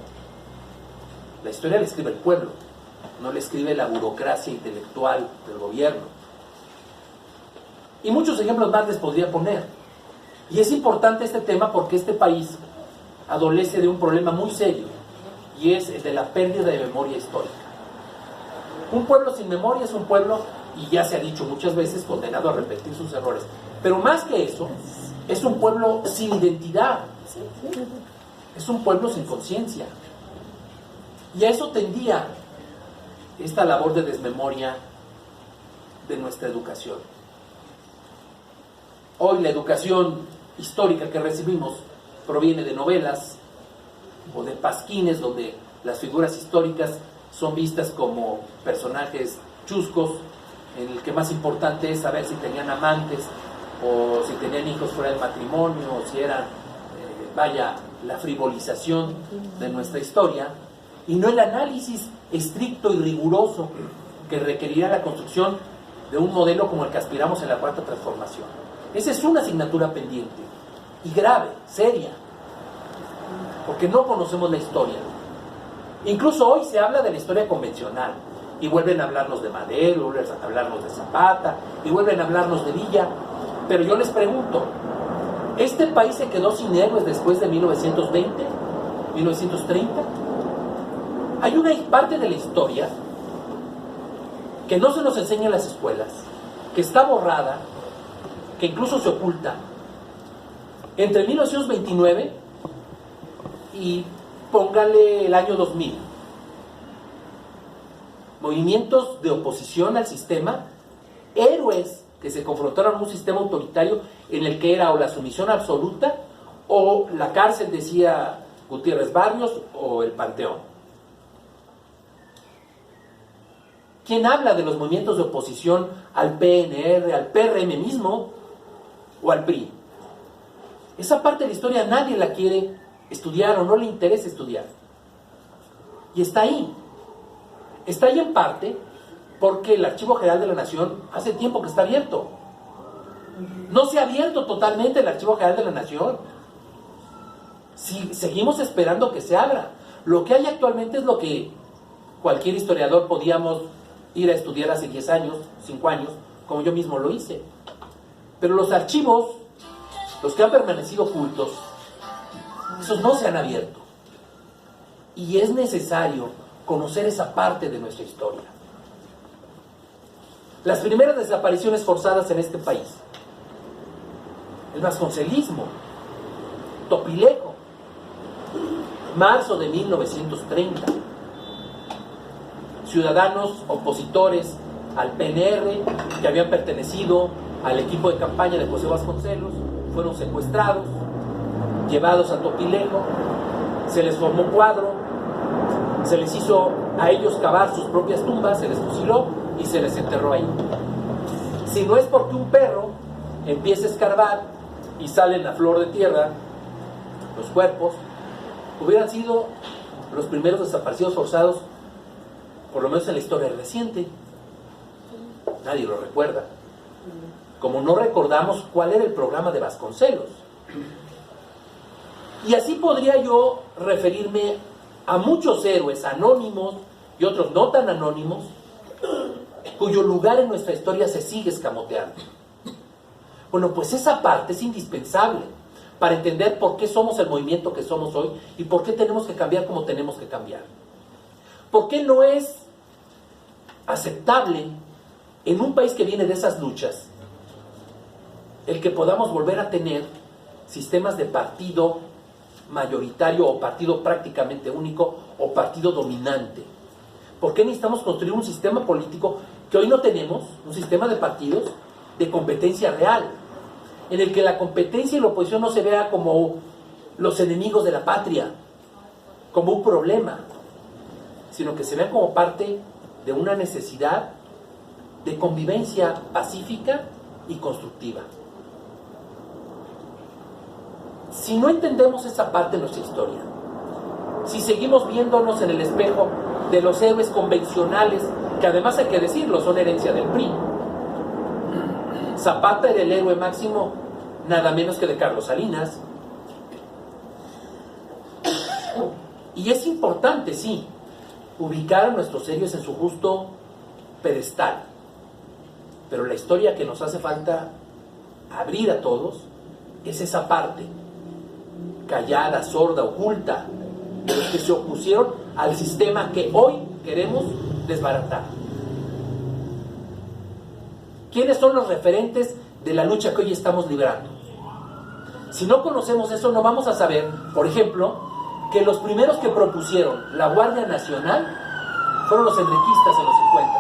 [SPEAKER 2] La historia la escribe el pueblo, no la escribe la burocracia intelectual del gobierno. Y muchos ejemplos más les podría poner. Y es importante este tema porque este país adolece de un problema muy serio, y es el de la pérdida de memoria histórica. Un pueblo sin memoria es un pueblo, y ya se ha dicho muchas veces, condenado a repetir sus errores. Pero más que eso, es un pueblo sin identidad. Es un pueblo sin conciencia. Y a eso tendía esta labor de desmemoria de nuestra educación. Hoy la educación histórica que recibimos proviene de novelas o de pasquines donde las figuras históricas son vistas como personajes chuscos, en el que más importante es saber si tenían amantes o si tenían hijos fuera del matrimonio, o si era, la frivolización de nuestra historia, y no el análisis estricto y riguroso que requerirá la construcción de un modelo como el que aspiramos en la Cuarta Transformación. Esa es una asignatura pendiente, y grave, seria, porque no conocemos la historia. Incluso hoy se habla de la historia convencional, y vuelven a hablarnos de Madero, vuelven a hablarnos de Zapata, y vuelven a hablarnos de Villa. Pero yo les pregunto, ¿este país se quedó sin héroes después de 1920, 1930? Hay una parte de la historia que no se nos enseña en las escuelas, que está borrada, que incluso se oculta. Entre 1929 y póngale el año 2000, movimientos de oposición al sistema, héroes que se confrontaron a un sistema autoritario en el que era o la sumisión absoluta o la cárcel, decía Gutiérrez Barrios, o el panteón. ¿Quién habla de los movimientos de oposición al PNR, al PRM mismo o al PRI? Esa parte de la historia nadie la quiere estudiar o no le interesa estudiar. Y está ahí. Está ahí en parte porque el Archivo General de la Nación hace tiempo que está abierto. No se ha abierto totalmente el Archivo General de la Nación. Si seguimos esperando que se abra. Lo que hay actualmente es lo que cualquier historiador podíamos ir a estudiar hace 10 años, 5 años, como yo mismo lo hice. Pero los archivos, los que han permanecido ocultos, esos no se han abierto. Y es necesario conocer esa parte de nuestra historia. Las primeras desapariciones forzadas en este país, el vasconcelismo, Topilejo, marzo de 1930, ciudadanos opositores al PNR que habían pertenecido al equipo de campaña de José Vasconcelos fueron secuestrados, llevados a Topilejo, se les formó cuadro, se les hizo a ellos cavar sus propias tumbas, se les fusiló y se les enterró ahí. Si no es porque un perro empieza a escarbar y salen a flor de tierra los cuerpos, hubieran sido los primeros desaparecidos forzados, por lo menos en la historia reciente. Nadie lo recuerda. Como no recordamos cuál era el programa de Vasconcelos. Y así podría yo referirme a muchos héroes anónimos y otros no tan anónimos, cuyo lugar en nuestra historia se sigue escamoteando. Bueno, pues esa parte es indispensable para entender por qué somos el movimiento que somos hoy y por qué tenemos que cambiar como tenemos que cambiar. ¿Por qué no es aceptable en un país que viene de esas luchas el que podamos volver a tener sistemas de partido mayoritario o partido prácticamente único o partido dominante. ¿Por qué necesitamos construir un sistema político que hoy no tenemos, un sistema de partidos de competencia real, en el que la competencia y la oposición no se vea como los enemigos de la patria, como un problema, sino que se vean como parte de una necesidad de convivencia pacífica y constructiva? Si no entendemos esa parte de nuestra historia, si seguimos viéndonos en el espejo de los héroes convencionales, que además hay que decirlo, son herencia del PRI. Zapata era el héroe máximo, nada menos que de Carlos Salinas. Y es importante, sí, ubicar a nuestros héroes en su justo pedestal. Pero la historia que nos hace falta abrir a todos es esa parte callada, sorda, oculta, de los que se opusieron al sistema que hoy queremos desbaratar. ¿Quiénes son los referentes de la lucha que hoy estamos librando? Si no conocemos eso, no vamos a saber, por ejemplo, que los primeros que propusieron la Guardia Nacional fueron los enriquistas en los 50.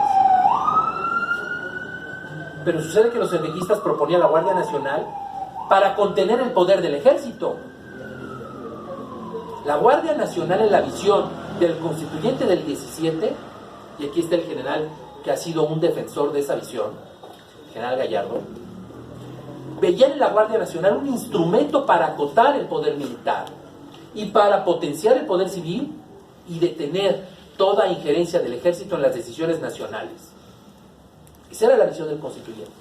[SPEAKER 2] Pero sucede que los enriquistas proponían la Guardia Nacional para contener el poder del ejército. La Guardia Nacional, en la visión del constituyente del 17, y aquí está el general que ha sido un defensor de esa visión, el general Gallardo, veían en la Guardia Nacional un instrumento para acotar el poder militar y para potenciar el poder civil y detener toda injerencia del ejército en las decisiones nacionales. Esa era la visión del constituyente.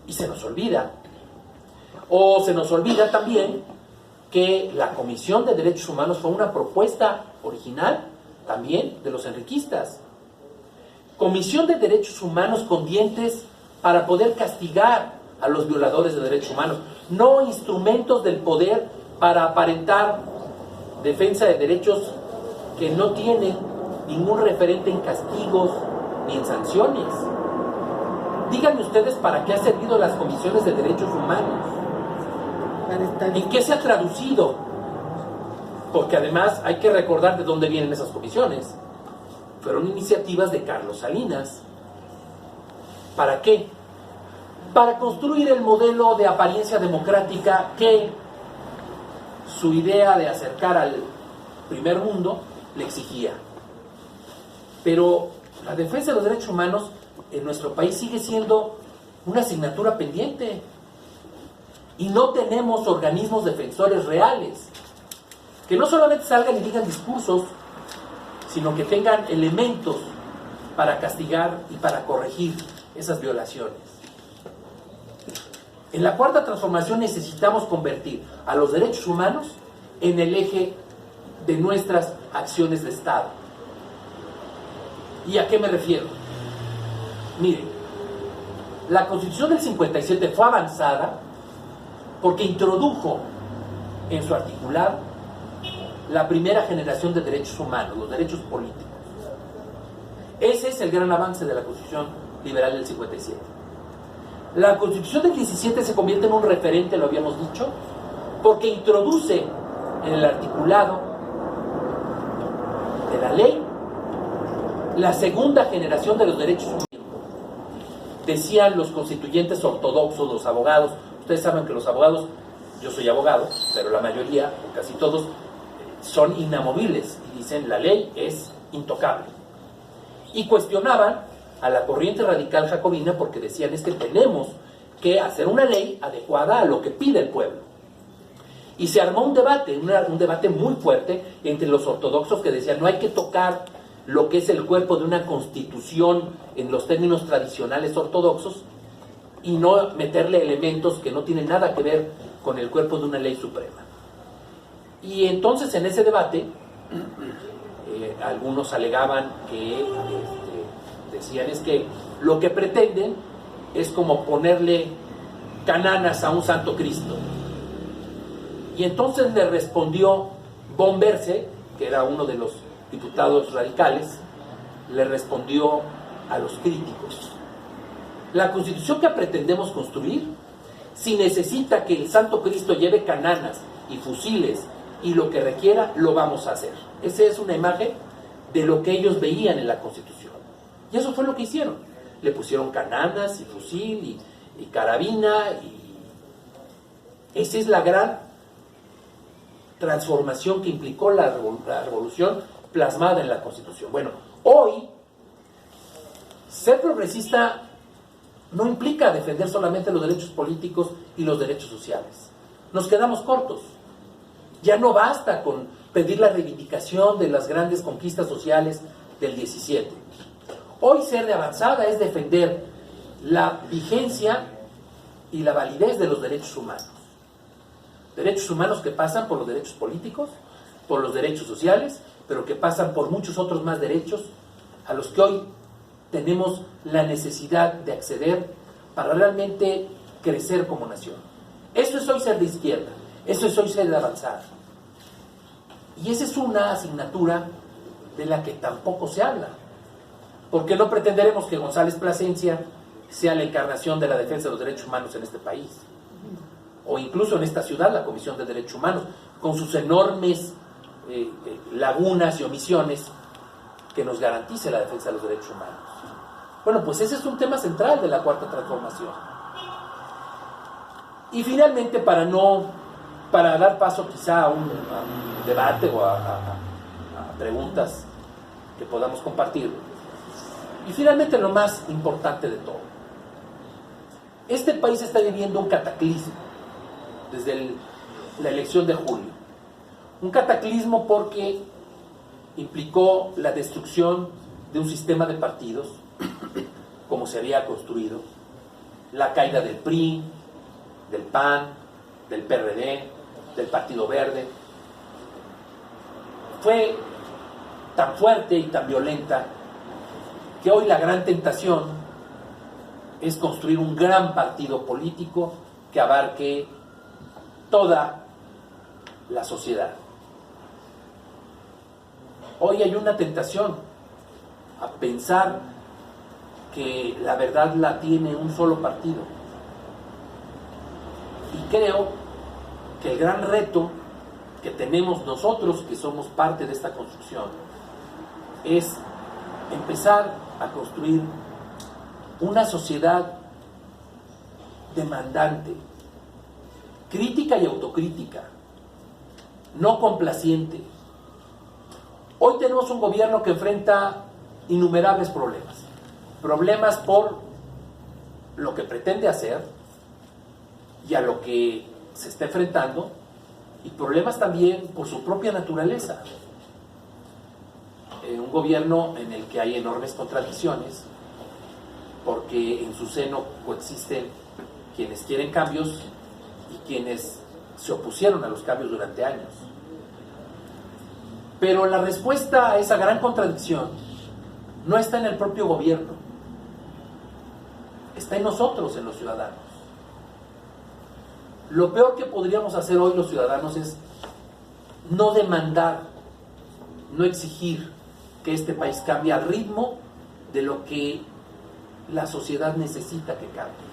[SPEAKER 2] Y se nos olvida, o se nos olvida también, que la Comisión de Derechos Humanos fue una propuesta original también de los enriquistas. Comisión de Derechos Humanos con dientes para poder castigar a los violadores de derechos humanos, no instrumentos del poder para aparentar defensa de derechos que no tienen ningún referente en castigos ni en sanciones. Díganme ustedes para qué ha servido las comisiones de derechos humanos. ¿En qué se ha traducido? Porque además hay que recordar de dónde vienen esas comisiones. Fueron iniciativas de Carlos Salinas. ¿Para qué? Para construir el modelo de apariencia democrática que su idea de acercar al primer mundo le exigía. Pero la defensa de los derechos humanos en nuestro país sigue siendo una asignatura pendiente. Y no tenemos organismos defensores reales, que no solamente salgan y digan discursos, sino que tengan elementos para castigar y para corregir esas violaciones. En la cuarta transformación necesitamos convertir a los derechos humanos en el eje de nuestras acciones de Estado. ¿Y a qué me refiero? Miren, la Constitución del 57 fue avanzada porque introdujo en su articulado la primera generación de derechos humanos, los derechos políticos. Ese es el gran avance de la Constitución liberal del 57. La Constitución del 17 se convierte en un referente, lo habíamos dicho, porque introduce en el articulado de la ley la segunda generación de los derechos humanos. Decían los constituyentes ortodoxos, los abogados. Ustedes saben que los abogados, yo soy abogado, pero la mayoría, casi todos, son inamovibles y dicen la ley es intocable. Y cuestionaban a la corriente radical jacobina porque decían es que tenemos que hacer una ley adecuada a lo que pide el pueblo. Y se armó un debate muy fuerte entre los ortodoxos que decían no hay que tocar lo que es el cuerpo de una constitución en los términos tradicionales ortodoxos, y no meterle elementos que no tienen nada que ver con el cuerpo de una ley suprema. Y entonces en ese debate algunos alegaban que decían es que lo que pretenden es como ponerle cananas a un santo Cristo. Y entonces le respondió von Berse, que era uno de los diputados radicales, le respondió a los críticos La Constitución que pretendemos construir, si necesita que el Santo Cristo lleve cananas y fusiles y lo que requiera, lo vamos a hacer. Esa es una imagen de lo que ellos veían en la Constitución. Y eso fue lo que hicieron. Le pusieron cananas y fusil y carabina. Y esa es la gran transformación que implicó la revolución plasmada en la Constitución. Bueno, hoy, ser progresista no implica defender solamente los derechos políticos y los derechos sociales. Nos quedamos cortos. Ya no basta con pedir la reivindicación de las grandes conquistas sociales del 17. Hoy ser de avanzada es defender la vigencia y la validez de los derechos humanos. Derechos humanos que pasan por los derechos políticos, por los derechos sociales, pero que pasan por muchos otros más derechos a los que hoy tenemos la necesidad de acceder para realmente crecer como nación. Eso es hoy ser de izquierda, eso es hoy ser de avanzada. Y esa es una asignatura de la que tampoco se habla, porque no pretenderemos que González Plasencia sea la encarnación de la defensa de los derechos humanos en este país, o incluso en esta ciudad, la Comisión de Derechos Humanos, con sus enormes lagunas y omisiones, que nos garantice la defensa de los derechos humanos. Bueno, pues ese es un tema central de la Cuarta Transformación. Y finalmente, para dar paso quizá a un debate o a preguntas que podamos compartir, y finalmente lo más importante de todo, este país está viviendo un cataclismo desde la elección de julio. Un cataclismo porque implicó la destrucción de un sistema de partidos como se había construido, la caída del PRI, del PAN, del PRD, del Partido Verde. Fue tan fuerte y tan violenta que hoy la gran tentación es construir un gran partido político que abarque toda la sociedad. Hoy hay una tentación a pensar que la verdad la tiene un solo partido. Y creo que el gran reto que tenemos nosotros, que somos parte de esta construcción, es empezar a construir una sociedad demandante, crítica y autocrítica, no complaciente. Hoy tenemos un gobierno que enfrenta innumerables problemas por lo que pretende hacer y a lo que se está enfrentando, y problemas también por su propia naturaleza. Un gobierno en el que hay enormes contradicciones, porque en su seno coexisten quienes quieren cambios y quienes se opusieron a los cambios durante años. Pero la respuesta a esa gran contradicción no está en el propio gobierno, está en nosotros, en los ciudadanos. Lo peor que podríamos hacer hoy los ciudadanos es no demandar, no exigir que este país cambie al ritmo de lo que la sociedad necesita que cambie.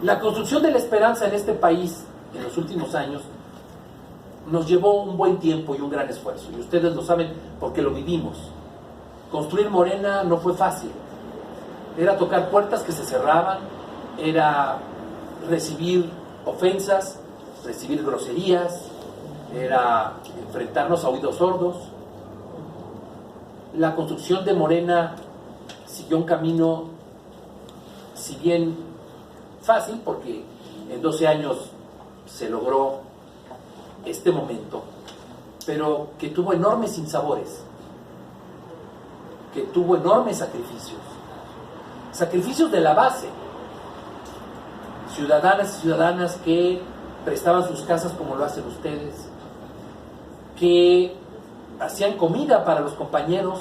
[SPEAKER 2] La construcción de la esperanza en este país en los últimos años nos llevó un buen tiempo y un gran esfuerzo, y ustedes lo saben porque lo vivimos. Construir Morena no fue fácil, era tocar puertas que se cerraban, era recibir ofensas, recibir groserías, era enfrentarnos a oídos sordos. La construcción de Morena siguió un camino, si bien fácil, porque en 12 años se logró este momento, pero que tuvo enormes sinsabores, que tuvo enormes sacrificios de la base, ciudadanas y ciudadanas que prestaban sus casas como lo hacen ustedes, que hacían comida para los compañeros,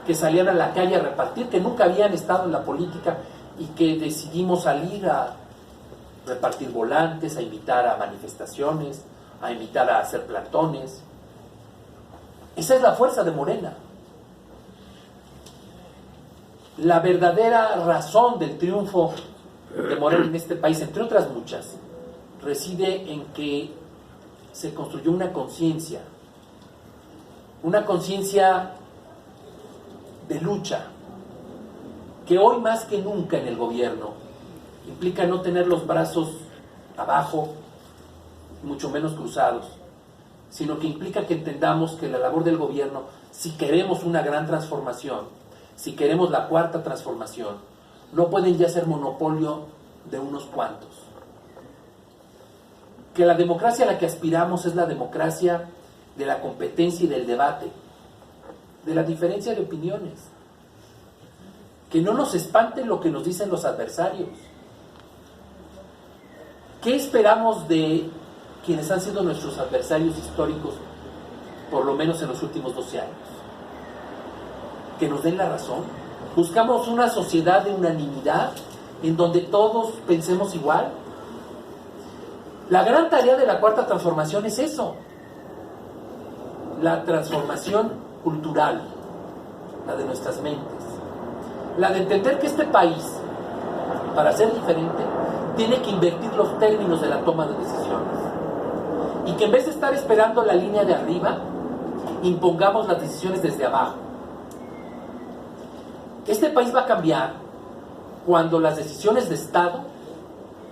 [SPEAKER 2] que salían a la calle a repartir, que nunca habían estado en la política y que decidimos salir a repartir volantes, a invitar a manifestaciones, a invitar a hacer plantones. Esa es la fuerza de Morena. La verdadera razón del triunfo de Morena en este país, entre otras muchas, reside en que se construyó una conciencia de lucha, que hoy más que nunca en el gobierno implica no tener los brazos abajo, mucho menos cruzados, sino que implica que entendamos que la labor del gobierno, si queremos una gran transformación, si queremos la cuarta transformación, no pueden ya ser monopolio de unos cuantos. Que la democracia a la que aspiramos es la democracia de la competencia y del debate, de la diferencia de opiniones. Que no nos espante lo que nos dicen los adversarios. ¿Qué esperamos de quienes han sido nuestros adversarios históricos, por lo menos en los últimos 12 años? Que nos den la razón. Buscamos una sociedad de unanimidad en donde todos pensemos igual. La gran tarea de la cuarta transformación es eso, la transformación cultural, la de nuestras mentes, la de entender que este país, para ser diferente, tiene que invertir los términos de la toma de decisiones y que en vez de estar esperando la línea de arriba, impongamos las decisiones desde abajo. Este país va a cambiar cuando las decisiones de Estado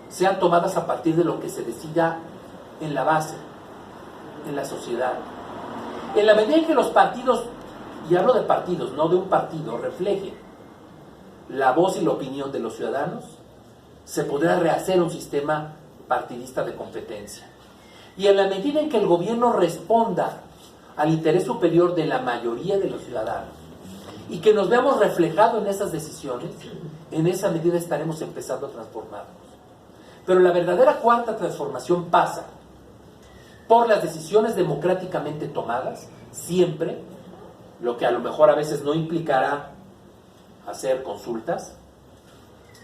[SPEAKER 2] sean tomadas a partir de lo que se decida en la base, en la sociedad. En la medida en que los partidos, y hablo de partidos, no de un partido, reflejen la voz y la opinión de los ciudadanos, se podrá rehacer un sistema partidista de competencia. Y en la medida en que el gobierno responda al interés superior de la mayoría de los ciudadanos, y que nos veamos reflejados en esas decisiones, en esa medida estaremos empezando a transformarnos. Pero la verdadera cuarta transformación pasa por las decisiones democráticamente tomadas, siempre, lo que a lo mejor a veces no implicará hacer consultas,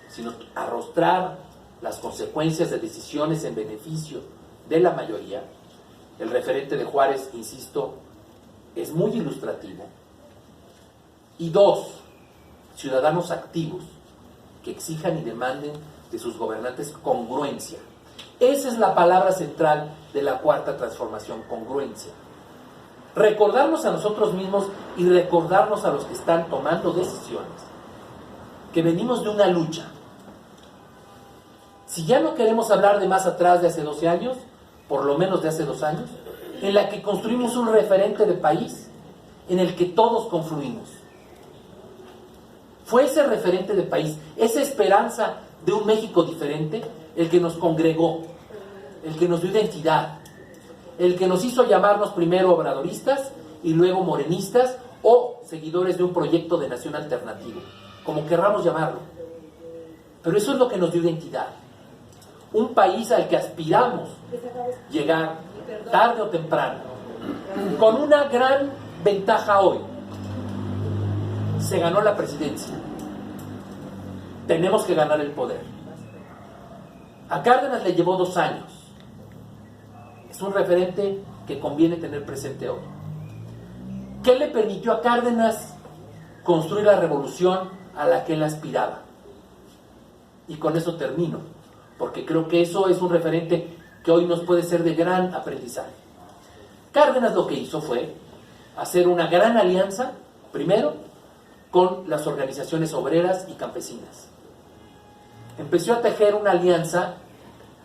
[SPEAKER 2] sino arrostrar las consecuencias de decisiones en beneficio de la mayoría. El referente de Juárez, insisto, es muy ilustrativo. Y 2, ciudadanos activos que exijan y demanden de sus gobernantes congruencia. Esa es la palabra central de la cuarta transformación, congruencia. Recordarnos a nosotros mismos y recordarnos a los que están tomando decisiones, que venimos de una lucha. Si ya no queremos hablar de más atrás de hace 12 años, por lo menos de hace 2 años, en la que construimos un referente de país en el que todos confluimos. Fue ese referente de país, esa esperanza de un México diferente, el que nos congregó, el que nos dio identidad, el que nos hizo llamarnos primero obradoristas y luego morenistas o seguidores de un proyecto de nación alternativo, como querramos llamarlo. Pero eso es lo que nos dio identidad. Un país al que aspiramos llegar tarde o temprano, con una gran ventaja hoy. Se ganó la presidencia. Tenemos que ganar el poder. A Cárdenas le llevó 2 años. Es un referente que conviene tener presente hoy. ¿Qué le permitió a Cárdenas construir la revolución a la que él aspiraba? Y con eso termino, porque creo que eso es un referente que hoy nos puede ser de gran aprendizaje. Cárdenas lo que hizo fue hacer una gran alianza, primero, con las organizaciones obreras y campesinas. Empezó a tejer una alianza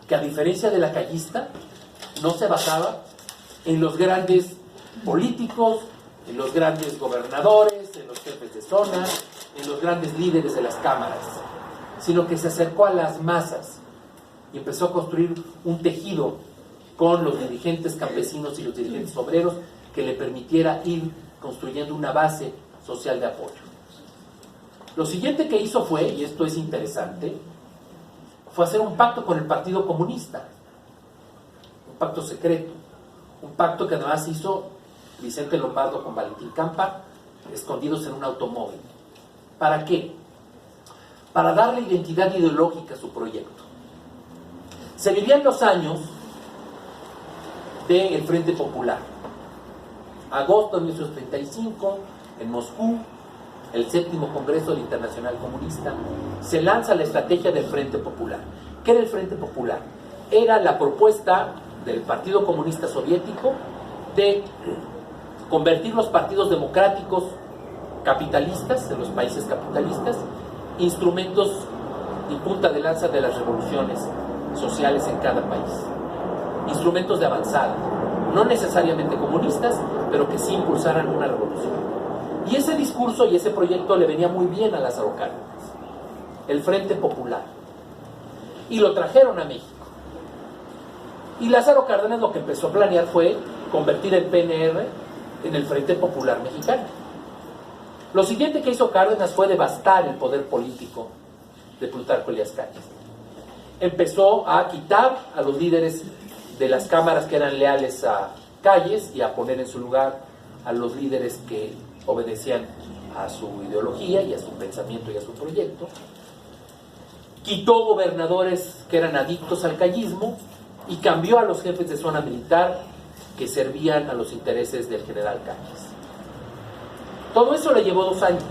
[SPEAKER 2] que, a diferencia de la callista, no se basaba en los grandes políticos, en los grandes gobernadores, en los jefes de zona, en los grandes líderes de las cámaras, sino que se acercó a las masas y empezó a construir un tejido con los dirigentes campesinos y los dirigentes obreros que le permitiera ir construyendo una base social de apoyo. Lo siguiente que hizo fue, y esto es interesante, fue hacer un pacto con el Partido Comunista, un pacto secreto, un pacto que además hizo Vicente Lombardo con Valentín Campa, escondidos en un automóvil. ¿Para qué? Para darle identidad ideológica a su proyecto. Se vivían los años del Frente Popular. Agosto de 1935, en Moscú, el 7º Congreso del Internacional Comunista, se lanza la estrategia del Frente Popular. ¿Qué era el Frente Popular? Era la propuesta del Partido Comunista Soviético de convertir los partidos democráticos capitalistas, de los países capitalistas, instrumentos y punta de lanza de las revoluciones sociales en cada país. Instrumentos de avanzada, no necesariamente comunistas, pero que sí impulsaran una revolución. Y ese discurso y ese proyecto le venía muy bien a Lázaro Cárdenas, el Frente Popular. Y lo trajeron a México. Y Lázaro Cárdenas lo que empezó a planear fue convertir el PNR en el Frente Popular Mexicano. Lo siguiente que hizo Cárdenas fue devastar el poder político de Plutarco Elías Calles. Empezó a quitar a los líderes de las cámaras que eran leales a Calles y a poner en su lugar a los líderes que obedecían a su ideología y a su pensamiento y a su proyecto. Quitó gobernadores que eran adictos al callismo y cambió a los jefes de zona militar que servían a los intereses del general Calles. Todo eso le llevó 2 años.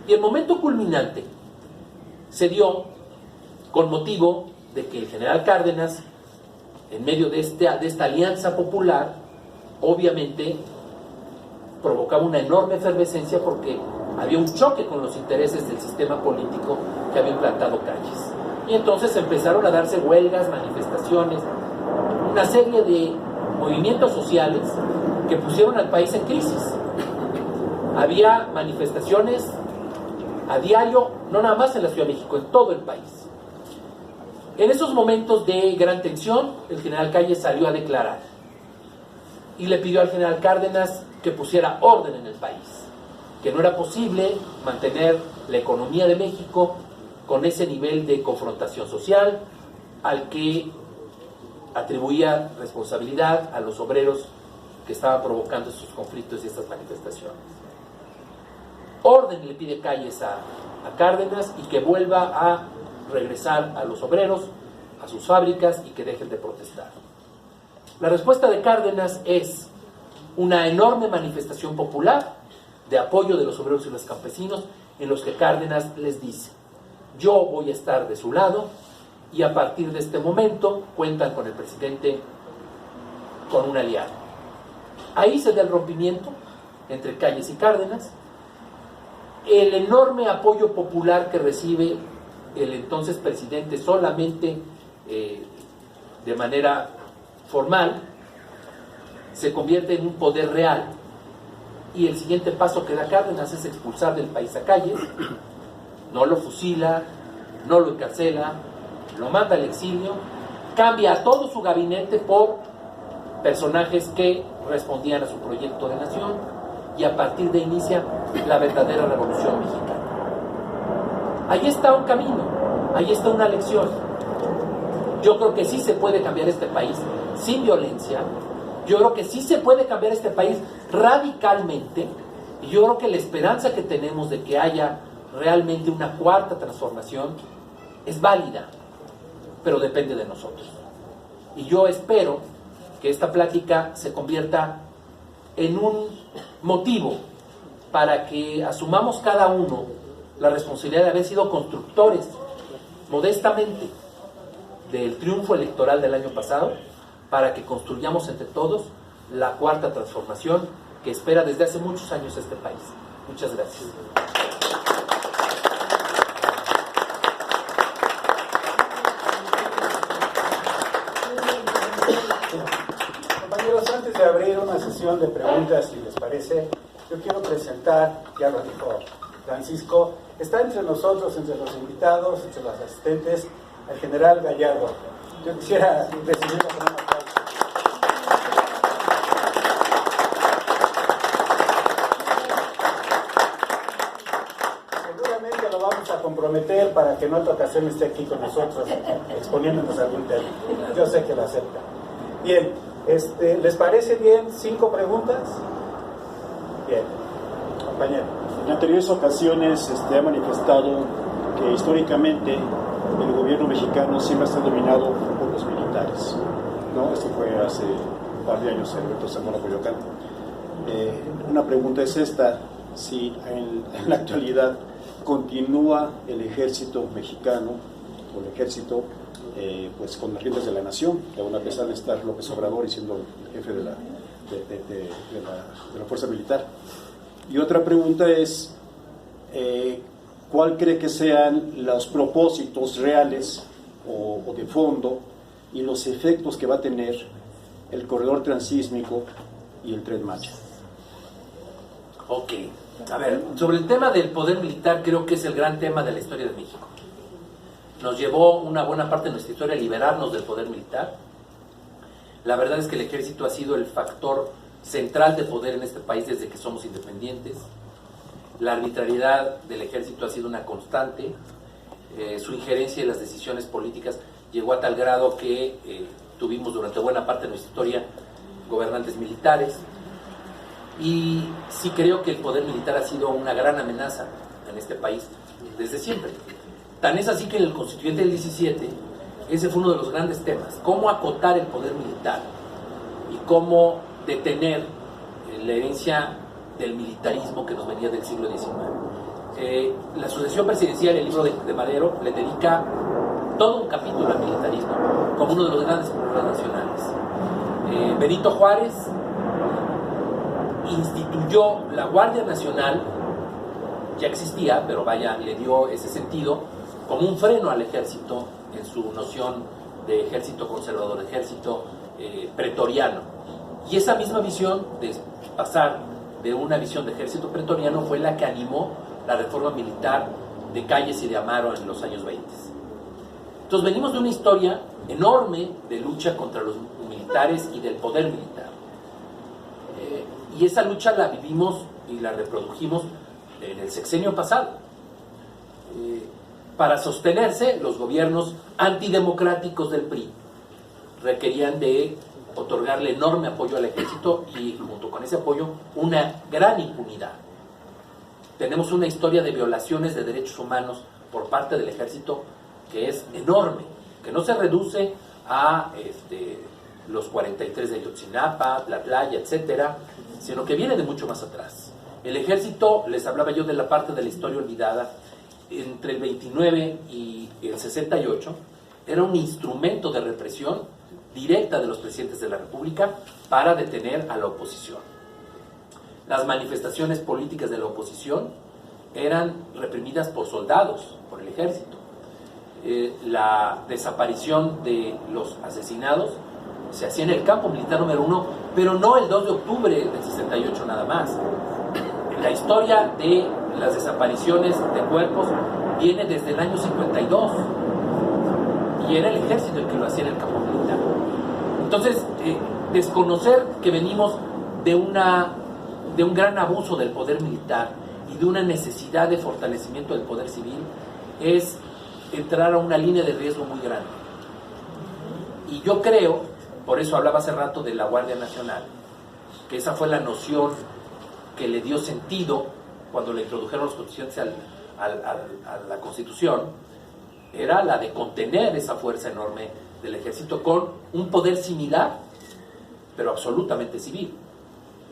[SPEAKER 2] Y el momento culminante se dio con motivo de que el general Cárdenas, en medio de esta alianza popular, obviamente provocaba una enorme efervescencia porque había un choque con los intereses del sistema político que había implantado Calles. Y entonces empezaron a darse huelgas, manifestaciones, una serie de movimientos sociales que pusieron al país en crisis. Había manifestaciones a diario, no nada más en la Ciudad de México, en todo el país. En esos momentos de gran tensión, el general Calles salió a declarar y le pidió al general Cárdenas que pusiera orden en el país, que no era posible mantener la economía de México con ese nivel de confrontación social al que atribuía responsabilidad a los obreros que estaban provocando estos conflictos y estas manifestaciones. Orden le pide Calles a Cárdenas y que vuelva a regresar a los obreros, a sus fábricas y que dejen de protestar. La respuesta de Cárdenas es una enorme manifestación popular de apoyo de los obreros y los campesinos, en los que Cárdenas les dice: yo voy a estar de su lado y a partir de este momento cuentan con el presidente, con un aliado. Ahí se da el rompimiento entre Calles y Cárdenas. El enorme apoyo popular que recibe el entonces presidente solamente de manera formal se convierte en un poder real, y el siguiente paso que da Cárdenas es expulsar del país a Calles. No lo fusila, no lo encarcela, lo manda al exilio, cambia a todo su gabinete por personajes que respondían a su proyecto de nación, y a partir de ahí inicia la verdadera revolución mexicana. Ahí está un camino, ahí está una lección. Yo creo que sí se puede cambiar este país sin violencia. Yo creo que sí se puede cambiar este país radicalmente, y yo creo que la esperanza que tenemos de que haya realmente una cuarta transformación es válida, pero depende de nosotros. Y yo espero que esta plática se convierta en un motivo para que asumamos cada uno la responsabilidad de haber sido constructores, modestamente, del triunfo electoral del año pasado, para que construyamos entre todos la cuarta transformación que espera desde hace muchos años este país. Muchas gracias.
[SPEAKER 1] Compañeros, antes de abrir una sesión de preguntas, si les parece, yo quiero presentar, ya lo dijo Francisco, está entre nosotros, entre los invitados, entre los asistentes, el general Gallardo. Yo quisiera recibirlo con un aplauso. Seguramente lo vamos a comprometer para que en otra ocasión esté aquí con nosotros exponiéndonos algún tema. Yo sé que lo acepta. Bien, ¿les parece bien 5 preguntas? Bien, compañero.
[SPEAKER 3] En anteriores ocasiones ha manifestado que históricamente el gobierno mexicano siempre está dominado por los militares, ¿no? Esto fue hace un par de años en Alberto Zamora Coyoacán. Una pregunta es esta: si en la actualidad continúa el ejército mexicano, o el ejército, pues con las riendas de la nación, que aún a pesar de estar López Obrador y siendo el jefe de la fuerza militar. Y otra pregunta es, ¿cuál cree que sean los propósitos reales o de fondo y los efectos que va a tener el corredor transísmico y el Tren Maya?
[SPEAKER 2] Ok, a ver, sobre el tema del poder militar, creo que es el gran tema de la historia de México. Nos llevó una buena parte de nuestra historia a liberarnos del poder militar. La verdad es que el ejército ha sido el factor central de poder en este país desde que somos independientes. La arbitrariedad del ejército ha sido una constante. Su injerencia en las decisiones políticas llegó a tal grado que tuvimos durante buena parte de nuestra historia gobernantes militares. Y sí creo que el poder militar ha sido una gran amenaza en este país desde siempre. Tan es así que en el Constituyente del 17, ese fue uno de los grandes temas: cómo acotar el poder militar y cómo detener la herencia del militarismo que nos venía del siglo XIX. La sucesión presidencial, el libro de Madero, le dedica todo un capítulo al militarismo como uno de los grandes problemas nacionales. Benito Juárez instituyó la Guardia Nacional, ya existía, pero vaya, le dio ese sentido, como un freno al ejército en su noción de ejército conservador, de ejército pretoriano. Y esa misma visión de pasar de una visión de ejército pretoriano fue la que animó la reforma militar de Calles y de Amaro en los años 20. Entonces venimos de una historia enorme de lucha contra los militares y del poder militar. Y esa lucha la vivimos y la reprodujimos en el sexenio pasado. Para sostenerse, los gobiernos antidemocráticos del PRI requerían de otorgarle enorme apoyo al ejército y junto con ese apoyo una gran impunidad. Tenemos una historia de violaciones de derechos humanos por parte del ejército que es enorme, que no se reduce a los 43 de Ayotzinapa, La Playa, etcétera, sino que viene de mucho más atrás. El ejército, les hablaba yo de la parte de la historia olvidada, entre el 29 y el 68, era un instrumento de represión directa de los presidentes de la República para detener a la oposición. Las manifestaciones políticas de la oposición eran reprimidas por soldados, por el ejército. La desaparición de los asesinados se hacía en el campo militar número 1, pero no el 2 de octubre del 68 nada más. La historia de las desapariciones de cuerpos viene desde el año 52 y era el ejército el que lo hacía en el campo militar. Entonces, desconocer que venimos de un gran abuso del poder militar y de una necesidad de fortalecimiento del poder civil es entrar a una línea de riesgo muy grande. Y yo creo, por eso hablaba hace rato de la Guardia Nacional, que esa fue la noción que le dio sentido cuando le introdujeron los constituyentes a la Constitución, era la de contener esa fuerza enorme del ejército con un poder similar, pero absolutamente civil,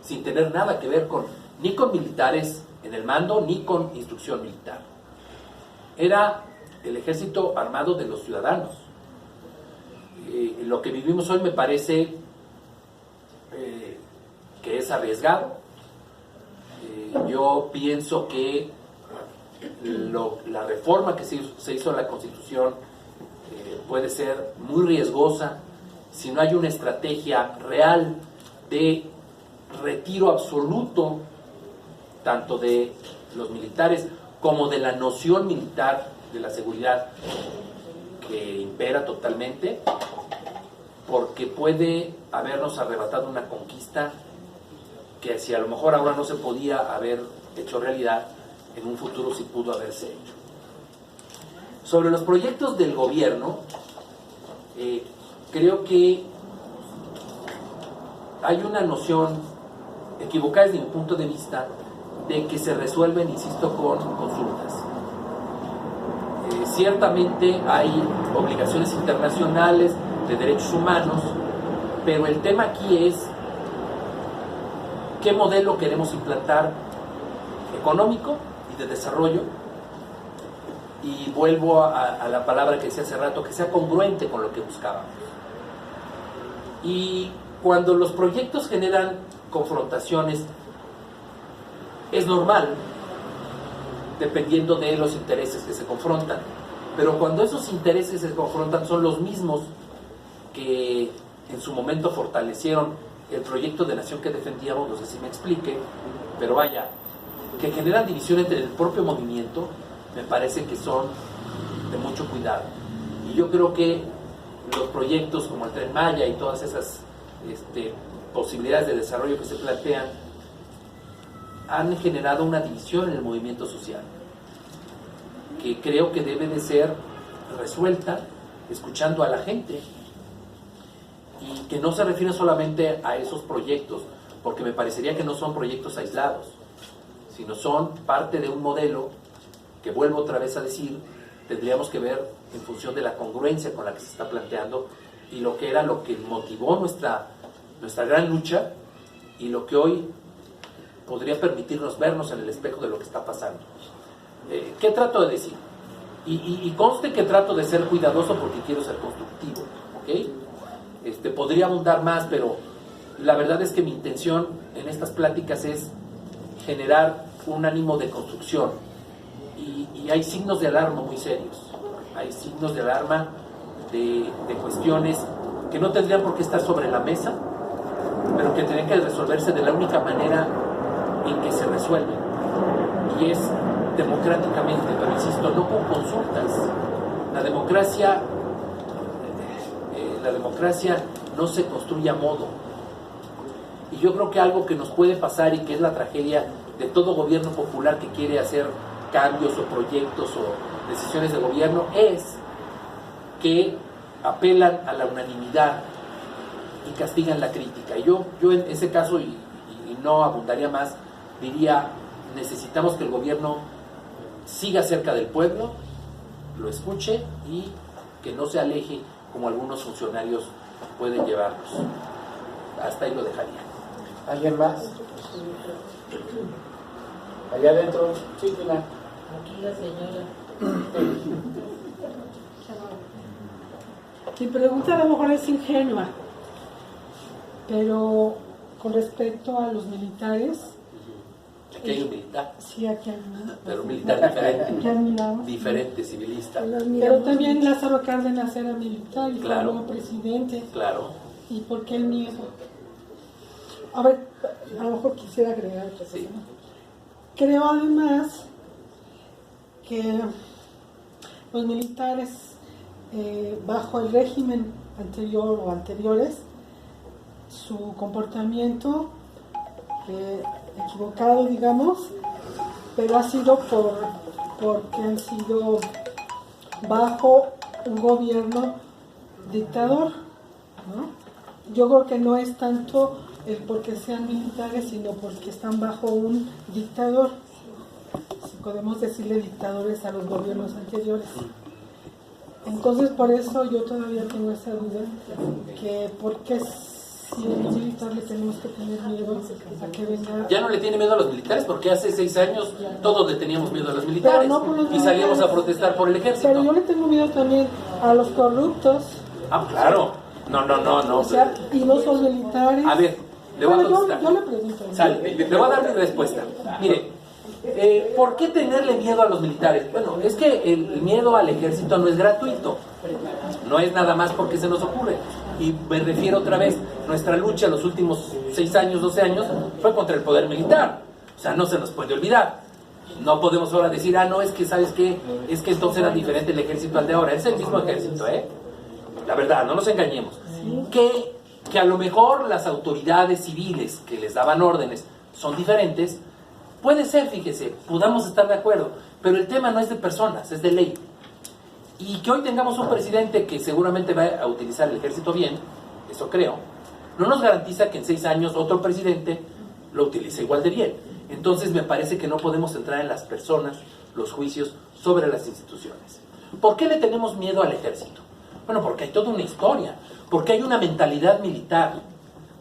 [SPEAKER 2] sin tener nada que ver ni con militares en el mando, ni con instrucción militar. Era el ejército armado de los ciudadanos. Lo que vivimos hoy me parece que es arriesgado. Yo pienso que la reforma que se hizo a la Constitución puede ser muy riesgosa si no hay una estrategia real de retiro absoluto tanto de los militares como de la noción militar de la seguridad que impera totalmente, porque puede habernos arrebatado una conquista que si a lo mejor ahora no se podía haber hecho realidad, en un futuro sí pudo haberse hecho. Sobre los proyectos del gobierno, creo que hay una noción equivocada desde mi punto de vista de que se resuelven, insisto, con consultas. Ciertamente hay obligaciones internacionales de derechos humanos, pero el tema aquí es qué modelo queremos implantar económico y de desarrollo, y vuelvo a la palabra que decía hace rato, que sea congruente con lo que buscábamos. Y cuando los proyectos generan confrontaciones, es normal, dependiendo de los intereses que se confrontan, pero cuando esos intereses se confrontan son los mismos que en su momento fortalecieron el proyecto de nación que defendíamos, no sé si me explique, pero vaya, que generan división entre el propio movimiento, me parece que son de mucho cuidado. Y yo creo que los proyectos como el Tren Maya y todas esas posibilidades de desarrollo que se plantean han generado una división en el movimiento social, que creo que debe de ser resuelta escuchando a la gente, y que no se refiere solamente a esos proyectos, porque me parecería que no son proyectos aislados, sino son parte de un modelo que, vuelvo otra vez a decir, tendríamos que ver en función de la congruencia con la que se está planteando y lo que era lo que motivó nuestra gran lucha y lo que hoy podría permitirnos vernos en el espejo de lo que está pasando. ¿Qué trato de decir? Y conste que trato de ser cuidadoso porque quiero ser constructivo, ¿ok? Podría abundar más, pero la verdad es que mi intención en estas pláticas es generar un ánimo de construcción, y hay signos de alarma muy serios, hay signos de alarma de cuestiones que no tendrían por qué estar sobre la mesa, pero que tendrían que resolverse de la única manera en que se resuelven, y es democráticamente, pero insisto, no con consultas. La democracia no se construye a modo, y yo creo que algo que nos puede pasar, y que es la tragedia de todo gobierno popular que quiere hacer cambios o proyectos o decisiones de gobierno, es que apelan a la unanimidad y castigan la crítica. Y yo en ese caso, y no abundaría más, diría, necesitamos que el gobierno siga cerca del pueblo, lo escuche y que no se aleje como algunos funcionarios pueden llevarnos. Hasta ahí lo dejaría.
[SPEAKER 1] ¿Alguien más? Allá adentro, sí, Pilar.
[SPEAKER 4] Aquí la señora.
[SPEAKER 5] Mi pregunta a lo mejor es ingenua, pero con respecto a los militares.
[SPEAKER 2] Aquí hay un militar,
[SPEAKER 5] Sí, aquí hay un
[SPEAKER 2] pero un militar diferente.
[SPEAKER 5] ¿Qué admiramos?
[SPEAKER 2] Diferente, civilista.
[SPEAKER 5] Pero también Lázaro Cárdenas era militar y
[SPEAKER 2] Claro.
[SPEAKER 5] fue nuevo presidente.
[SPEAKER 2] Claro.
[SPEAKER 5] ¿Y por qué el miedo? A ver, a lo mejor quisiera agregar otra cosa,
[SPEAKER 2] Sí.
[SPEAKER 5] ¿no? Creo además que los militares, bajo el régimen anterior o anteriores, su comportamiento equivocado, digamos, pero ha sido porque han sido bajo un gobierno dictador, ¿no? Yo creo que no es tanto el porque sean militares, sino porque están bajo un dictador. Si podemos decirle dictadores a los gobiernos anteriores. Entonces, por eso yo todavía tengo esa duda, que por qué si el militar le tenemos que tener miedo a que venga...
[SPEAKER 2] Ya no le tiene miedo a los militares, porque hace 6 años todos le teníamos miedo a los militares,
[SPEAKER 5] Pero no por los
[SPEAKER 2] y salíamos
[SPEAKER 5] militares.
[SPEAKER 2] a protestar por el ejército.
[SPEAKER 5] Pero yo le tengo miedo también a los corruptos,
[SPEAKER 2] Ah, claro. No.
[SPEAKER 5] o sea, y no son militares.
[SPEAKER 2] A ver, le voy a
[SPEAKER 5] Bueno,
[SPEAKER 2] contestar.
[SPEAKER 5] yo le pregunto.
[SPEAKER 2] Sale, le voy a dar mi respuesta. Mire, ¿por qué tenerle miedo a los militares? Bueno, es que el miedo al ejército no es gratuito. No es nada más porque se nos ocurre. Y me refiero otra vez, nuestra lucha los últimos 6 años, 12 años, fue contra el poder militar. O sea, no se nos puede olvidar. No podemos ahora decir, no, es que, ¿sabes qué? Es que entonces era diferente el ejército al de ahora. Es el mismo ejército, La verdad, no nos engañemos. Que a lo mejor las autoridades civiles que les daban órdenes son diferentes, puede ser, fíjese, podamos estar de acuerdo, pero el tema no es de personas, es de ley. Y que hoy tengamos un presidente que seguramente va a utilizar el ejército bien, eso creo, no nos garantiza que en 6 años otro presidente lo utilice igual de bien. Entonces me parece que no podemos entrar en las personas, los juicios sobre las instituciones. ¿Por qué le tenemos miedo al ejército? Bueno, porque hay toda una historia, porque hay una mentalidad militar,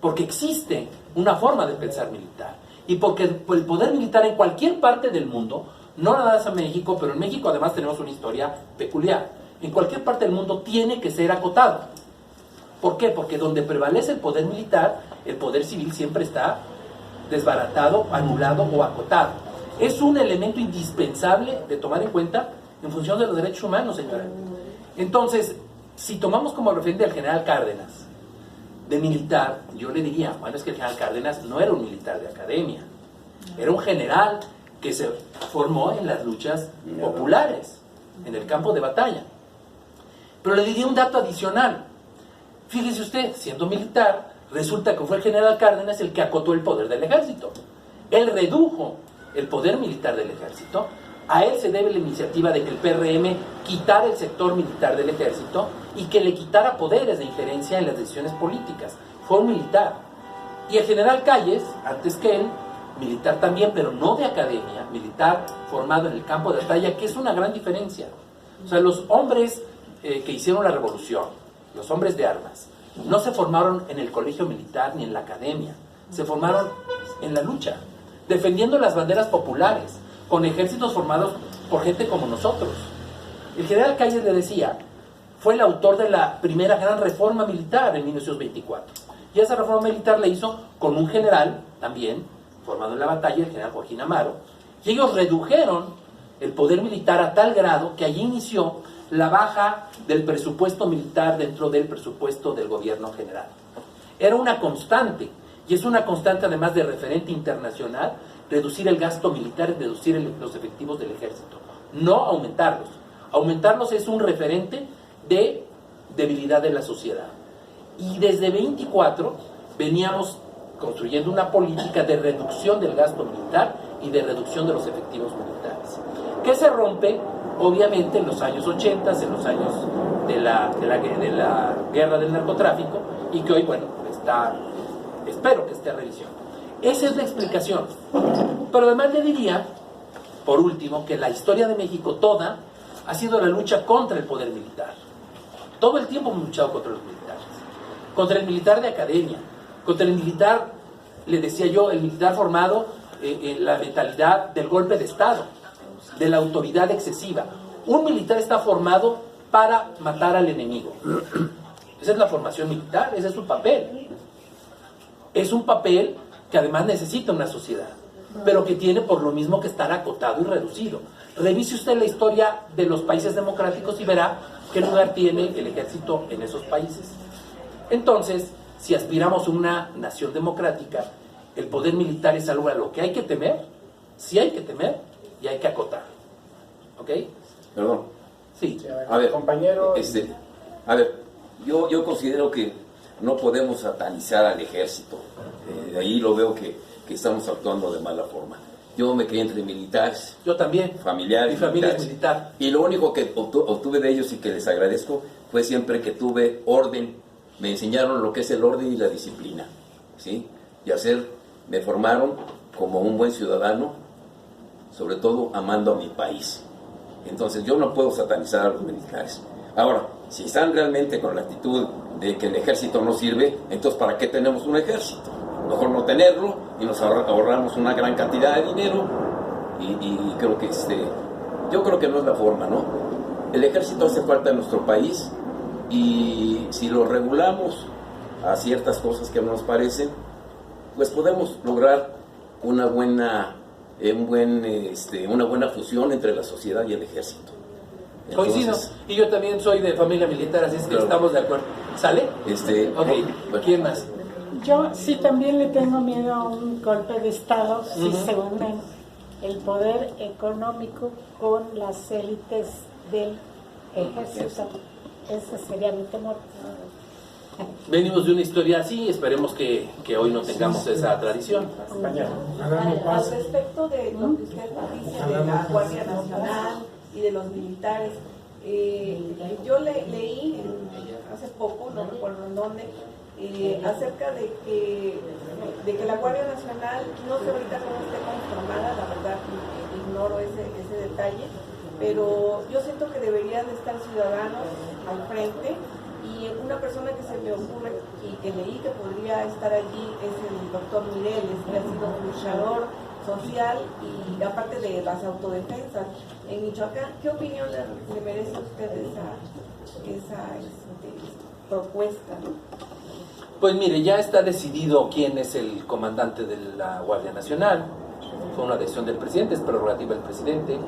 [SPEAKER 2] porque existe una forma de pensar militar. y porque el poder militar en cualquier parte del mundo, no nada más en México, pero en México además tenemos una historia peculiar, en cualquier parte del mundo tiene que ser acotado. ¿Por qué? Porque donde prevalece el poder militar, el poder civil siempre está desbaratado, anulado o acotado. Es un elemento indispensable de tomar en cuenta en función de los derechos humanos, señora. Entonces, si tomamos como referente al general Cárdenas, de militar, yo le diría, bueno, es que el general Cárdenas no era un militar de academia, era un general que se formó en las luchas populares, en el campo de batalla. Pero le diría un dato adicional. Fíjese usted, siendo militar, resulta que fue el general Cárdenas el que acotó el poder del ejército. Él redujo el poder militar del ejército. A él se debe la iniciativa de que el PRM quitara el sector militar del ejército y que le quitara poderes de injerencia en las decisiones políticas. Fue un militar. Y el general Calles, antes que él, militar también, pero no de academia, militar formado en el campo de batalla, que es una gran diferencia. O sea, los hombres que hicieron la revolución, los hombres de armas, no se formaron en el colegio militar ni en la academia, se formaron en la lucha, defendiendo las banderas populares, con ejércitos formados por gente como nosotros. El general Calles, le decía, fue el autor de la primera gran reforma militar en 1924. Y esa reforma militar la hizo con un general también, formado en la batalla, el general Joaquín Amaro. Y ellos redujeron el poder militar a tal grado que allí inició la baja del presupuesto militar dentro del presupuesto del gobierno general. Era una constante, y es una constante además de referente internacional, reducir el gasto militar y reducir los efectivos del ejército, no aumentarlos. Aumentarlos es un referente de debilidad de la sociedad. Y desde 24 veníamos construyendo una política de reducción del gasto militar y de reducción de los efectivos militares, que se rompe obviamente en los años 80, en los años de la guerra del narcotráfico, y que hoy, bueno, espero que esté a revisión. Esa es la explicación. Pero además le diría, por último, que la historia de México toda ha sido la lucha contra el poder militar. Todo el tiempo hemos luchado contra los militares, contra el militar de academia, contra el militar, le decía yo, el militar formado en la mentalidad del golpe de Estado, de la autoridad excesiva. Un militar está formado para matar al enemigo. Esa es la formación militar, ese es su papel. Es un papel que además necesita una sociedad, pero que tiene por lo mismo que estar acotado y reducido. Revise usted la historia de los países democráticos y verá qué lugar tiene el ejército en esos países. Entonces, si aspiramos a una nación democrática, el poder militar es algo a lo que hay que temer, sí hay que temer y hay que acotar. ¿Ok?
[SPEAKER 6] Perdón.
[SPEAKER 2] Sí.
[SPEAKER 6] A ver,
[SPEAKER 1] compañero.
[SPEAKER 6] A ver, yo considero que no podemos satanizar al ejército. De ahí lo veo que estamos actuando de mala forma. Yo me crié entre militares.
[SPEAKER 2] Yo también.
[SPEAKER 6] Familiares.
[SPEAKER 2] Mi familia es
[SPEAKER 6] militares.
[SPEAKER 2] militar.
[SPEAKER 6] Y lo único que obtuve de ellos y que les agradezco fue siempre que tuve orden. Me enseñaron lo que es el orden y la disciplina, ¿sí? Y me formaron como un buen ciudadano, sobre todo amando a mi país. Entonces yo no puedo satanizar a los militares. Ahora, si están realmente con la actitud de que el ejército no sirve, entonces ¿para qué tenemos un ejército? Mejor no tenerlo y nos ahorramos una gran cantidad de dinero y creo que yo creo que no es la forma, ¿no? El ejército hace falta en nuestro país y si lo regulamos a ciertas cosas que nos parecen, pues podemos lograr una buena fusión entre la sociedad y el ejército. Entonces,
[SPEAKER 2] coincido. Y yo también soy de familia militar, así es que
[SPEAKER 6] claro.
[SPEAKER 2] Estamos de acuerdo. ¿Sale? Ok.
[SPEAKER 6] bueno.
[SPEAKER 2] ¿Quién más?
[SPEAKER 5] Yo sí también le tengo miedo a un golpe de Estado si se unen el poder económico con las élites del ejército. Ese sería mi temor.
[SPEAKER 2] Venimos de una historia así, esperemos que hoy no tengamos esa tradición.
[SPEAKER 1] Compañero.
[SPEAKER 7] Al respecto de lo que usted dice de la Guardia Nacional y de los militares, yo leí hace poco, no recuerdo en dónde, acerca de que la Guardia Nacional, no sé ahorita cómo esté conformada, la verdad ignoro ese detalle, pero yo siento que deberían de estar ciudadanos al frente Y una persona que se me ocurre y que leí que podría estar allí es el doctor Mireles, que ha sido luchador social y aparte de las autodefensas en Michoacán. ¿Qué opinión le merece a usted esa propuesta?
[SPEAKER 2] Pues mire, ya está decidido quién es el comandante de la Guardia Nacional. Fue una decisión del presidente, es prerrogativa del presidente.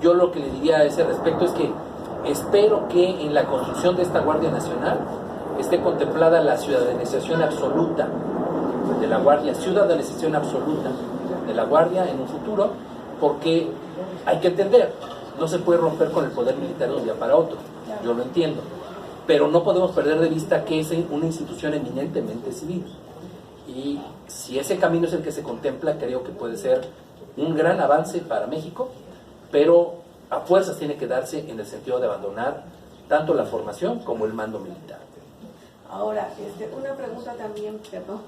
[SPEAKER 2] Yo lo que le diría a ese respecto es que espero que en la construcción de esta Guardia Nacional esté contemplada la ciudadanización absoluta de la Guardia, ciudadanización absoluta de la Guardia en un futuro, porque hay que entender, no se puede romper con el poder militar de un día para otro, yo lo entiendo, pero no podemos perder de vista que es una institución eminentemente civil, y si ese camino es el que se contempla, creo que puede ser un gran avance para México, pero a fuerzas tiene que darse en el sentido de abandonar tanto la formación como el mando militar.
[SPEAKER 7] Ahora, una pregunta también, perdón,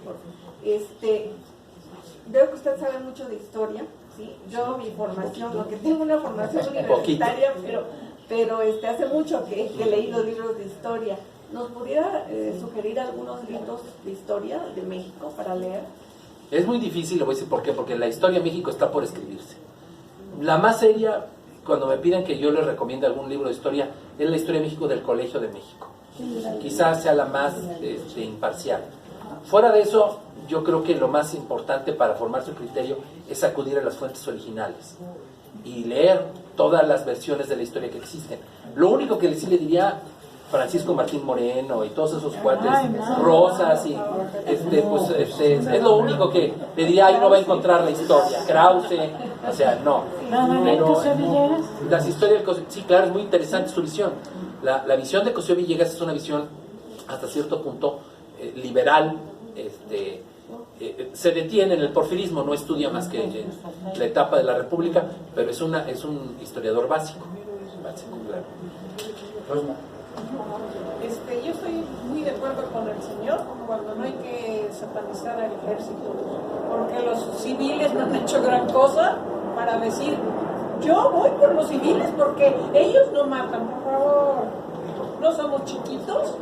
[SPEAKER 7] veo que usted sabe mucho de historia, ¿sí? Yo mi formación, aunque tengo una formación universitaria, pero hace mucho que he leído libros de historia. ¿Nos pudiera sugerir algunos libros de historia de México para leer?
[SPEAKER 2] Es muy difícil, le voy a decir por qué, porque la historia de México está por escribirse. La más seria, cuando me piden que yo les recomiende algún libro de historia, es la historia de México del Colegio de México. Quizás sea la más imparcial. Fuera de eso, yo creo que lo más importante para formar su criterio es acudir a las fuentes originales y leer todas las versiones de la historia que existen. Lo único que sí le diría Francisco Martín Moreno y todos esos cuates, Rosas y es lo único que le diría, ahí no va a encontrar la historia, Krause, o sea, no. Pero las historias, sí, claro, es muy interesante su visión. La visión de Cosío Villegas es una visión hasta cierto punto liberal, se detiene en el porfirismo, no estudia más que la etapa de la República, pero es un historiador básico, claro.
[SPEAKER 8] Yo estoy muy de acuerdo con el señor cuando no hay que satanizar al ejército, porque los civiles no han hecho gran cosa para decir, yo voy por los civiles porque ellos no matan, por favor. No somos chiquitos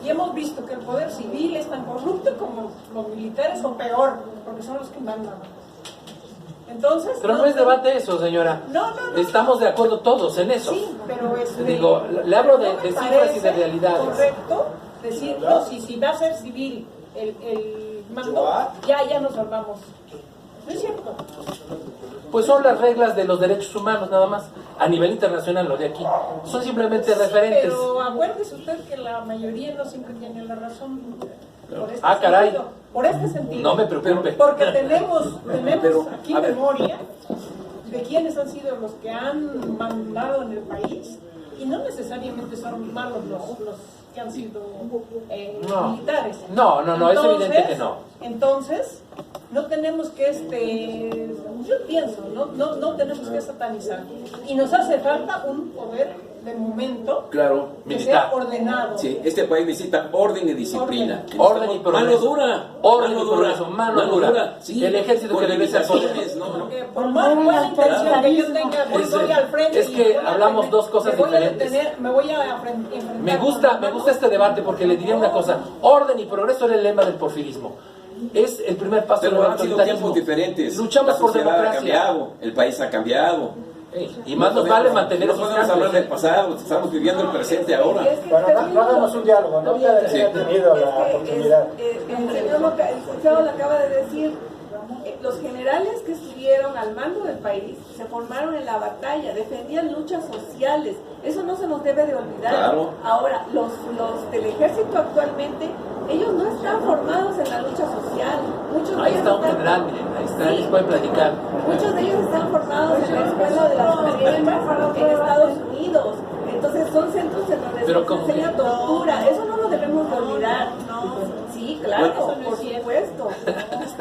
[SPEAKER 8] y hemos visto que el poder civil es tan corrupto como los militares o peor, porque son los que mandan. Entonces,
[SPEAKER 2] pero no es debate eso, señora.
[SPEAKER 8] No.
[SPEAKER 2] Estamos de acuerdo todos en eso.
[SPEAKER 8] Sí, pero
[SPEAKER 2] digo, le hablo de cifras y de realidades.
[SPEAKER 8] Correcto decir, no, si va a ser civil el mando, ya nos salvamos. No es cierto.
[SPEAKER 2] Pues son las reglas de los derechos humanos, nada más. A nivel internacional, lo de aquí. Son simplemente referentes.
[SPEAKER 8] Pero acuérdese usted que la mayoría no siempre tiene la razón. Por este
[SPEAKER 2] caray.
[SPEAKER 8] sentido, por este sentido.
[SPEAKER 2] No me preocupe.
[SPEAKER 8] Porque tenemos aquí memoria de quiénes han sido los que han mandado en el país y no necesariamente son malos los que han sido militares.
[SPEAKER 2] No, entonces, es evidente que no.
[SPEAKER 8] Entonces, no tenemos que yo pienso, no tenemos que satanizar. Y nos hace falta un poder de momento,
[SPEAKER 6] claro,
[SPEAKER 8] que
[SPEAKER 2] militar,
[SPEAKER 8] sea ordenado.
[SPEAKER 6] Sí, este país necesita orden y disciplina.
[SPEAKER 2] Orden y progreso.
[SPEAKER 6] Mano dura.
[SPEAKER 2] Mano dura.
[SPEAKER 6] Sí,
[SPEAKER 2] el ejército que debe ser
[SPEAKER 8] porque por más buena intención que yo tenga, voy al frente.
[SPEAKER 2] Es que hablamos dos cosas diferentes.
[SPEAKER 8] Me voy a enfrentar.
[SPEAKER 2] Me gusta este debate porque le diría una cosa. Orden y progreso era el lema del porfirismo. Es el primer paso.
[SPEAKER 6] Pero han sido tiempos diferentes.
[SPEAKER 2] Luchamos por democracia.
[SPEAKER 6] Ha cambiado, el país ha cambiado.
[SPEAKER 2] Y más nos vale mantener
[SPEAKER 6] no podemos hablar del pasado, estamos viviendo el presente ahora.
[SPEAKER 1] Bueno, no hagamos un diálogo, no había tenido la oportunidad.
[SPEAKER 7] El licenciado lo acaba de decir, los generales que estuvieron al mando del país se formaron en la batalla, defendían luchas sociales, eso no se nos debe de olvidar.
[SPEAKER 6] Claro.
[SPEAKER 7] Ahora, los del ejército actualmente, ellos no están formados en la lucha social. Muchos
[SPEAKER 2] ahí
[SPEAKER 7] de
[SPEAKER 2] está
[SPEAKER 7] ellos
[SPEAKER 2] un general, miren, ahí está, les pueden platicar.
[SPEAKER 7] Muchos de ellos están formados en la escuela de la Marina en Estados Unidos. Entonces son centros en donde se enseña tortura. Eso no lo debemos de olvidar. Sí, claro, por supuesto.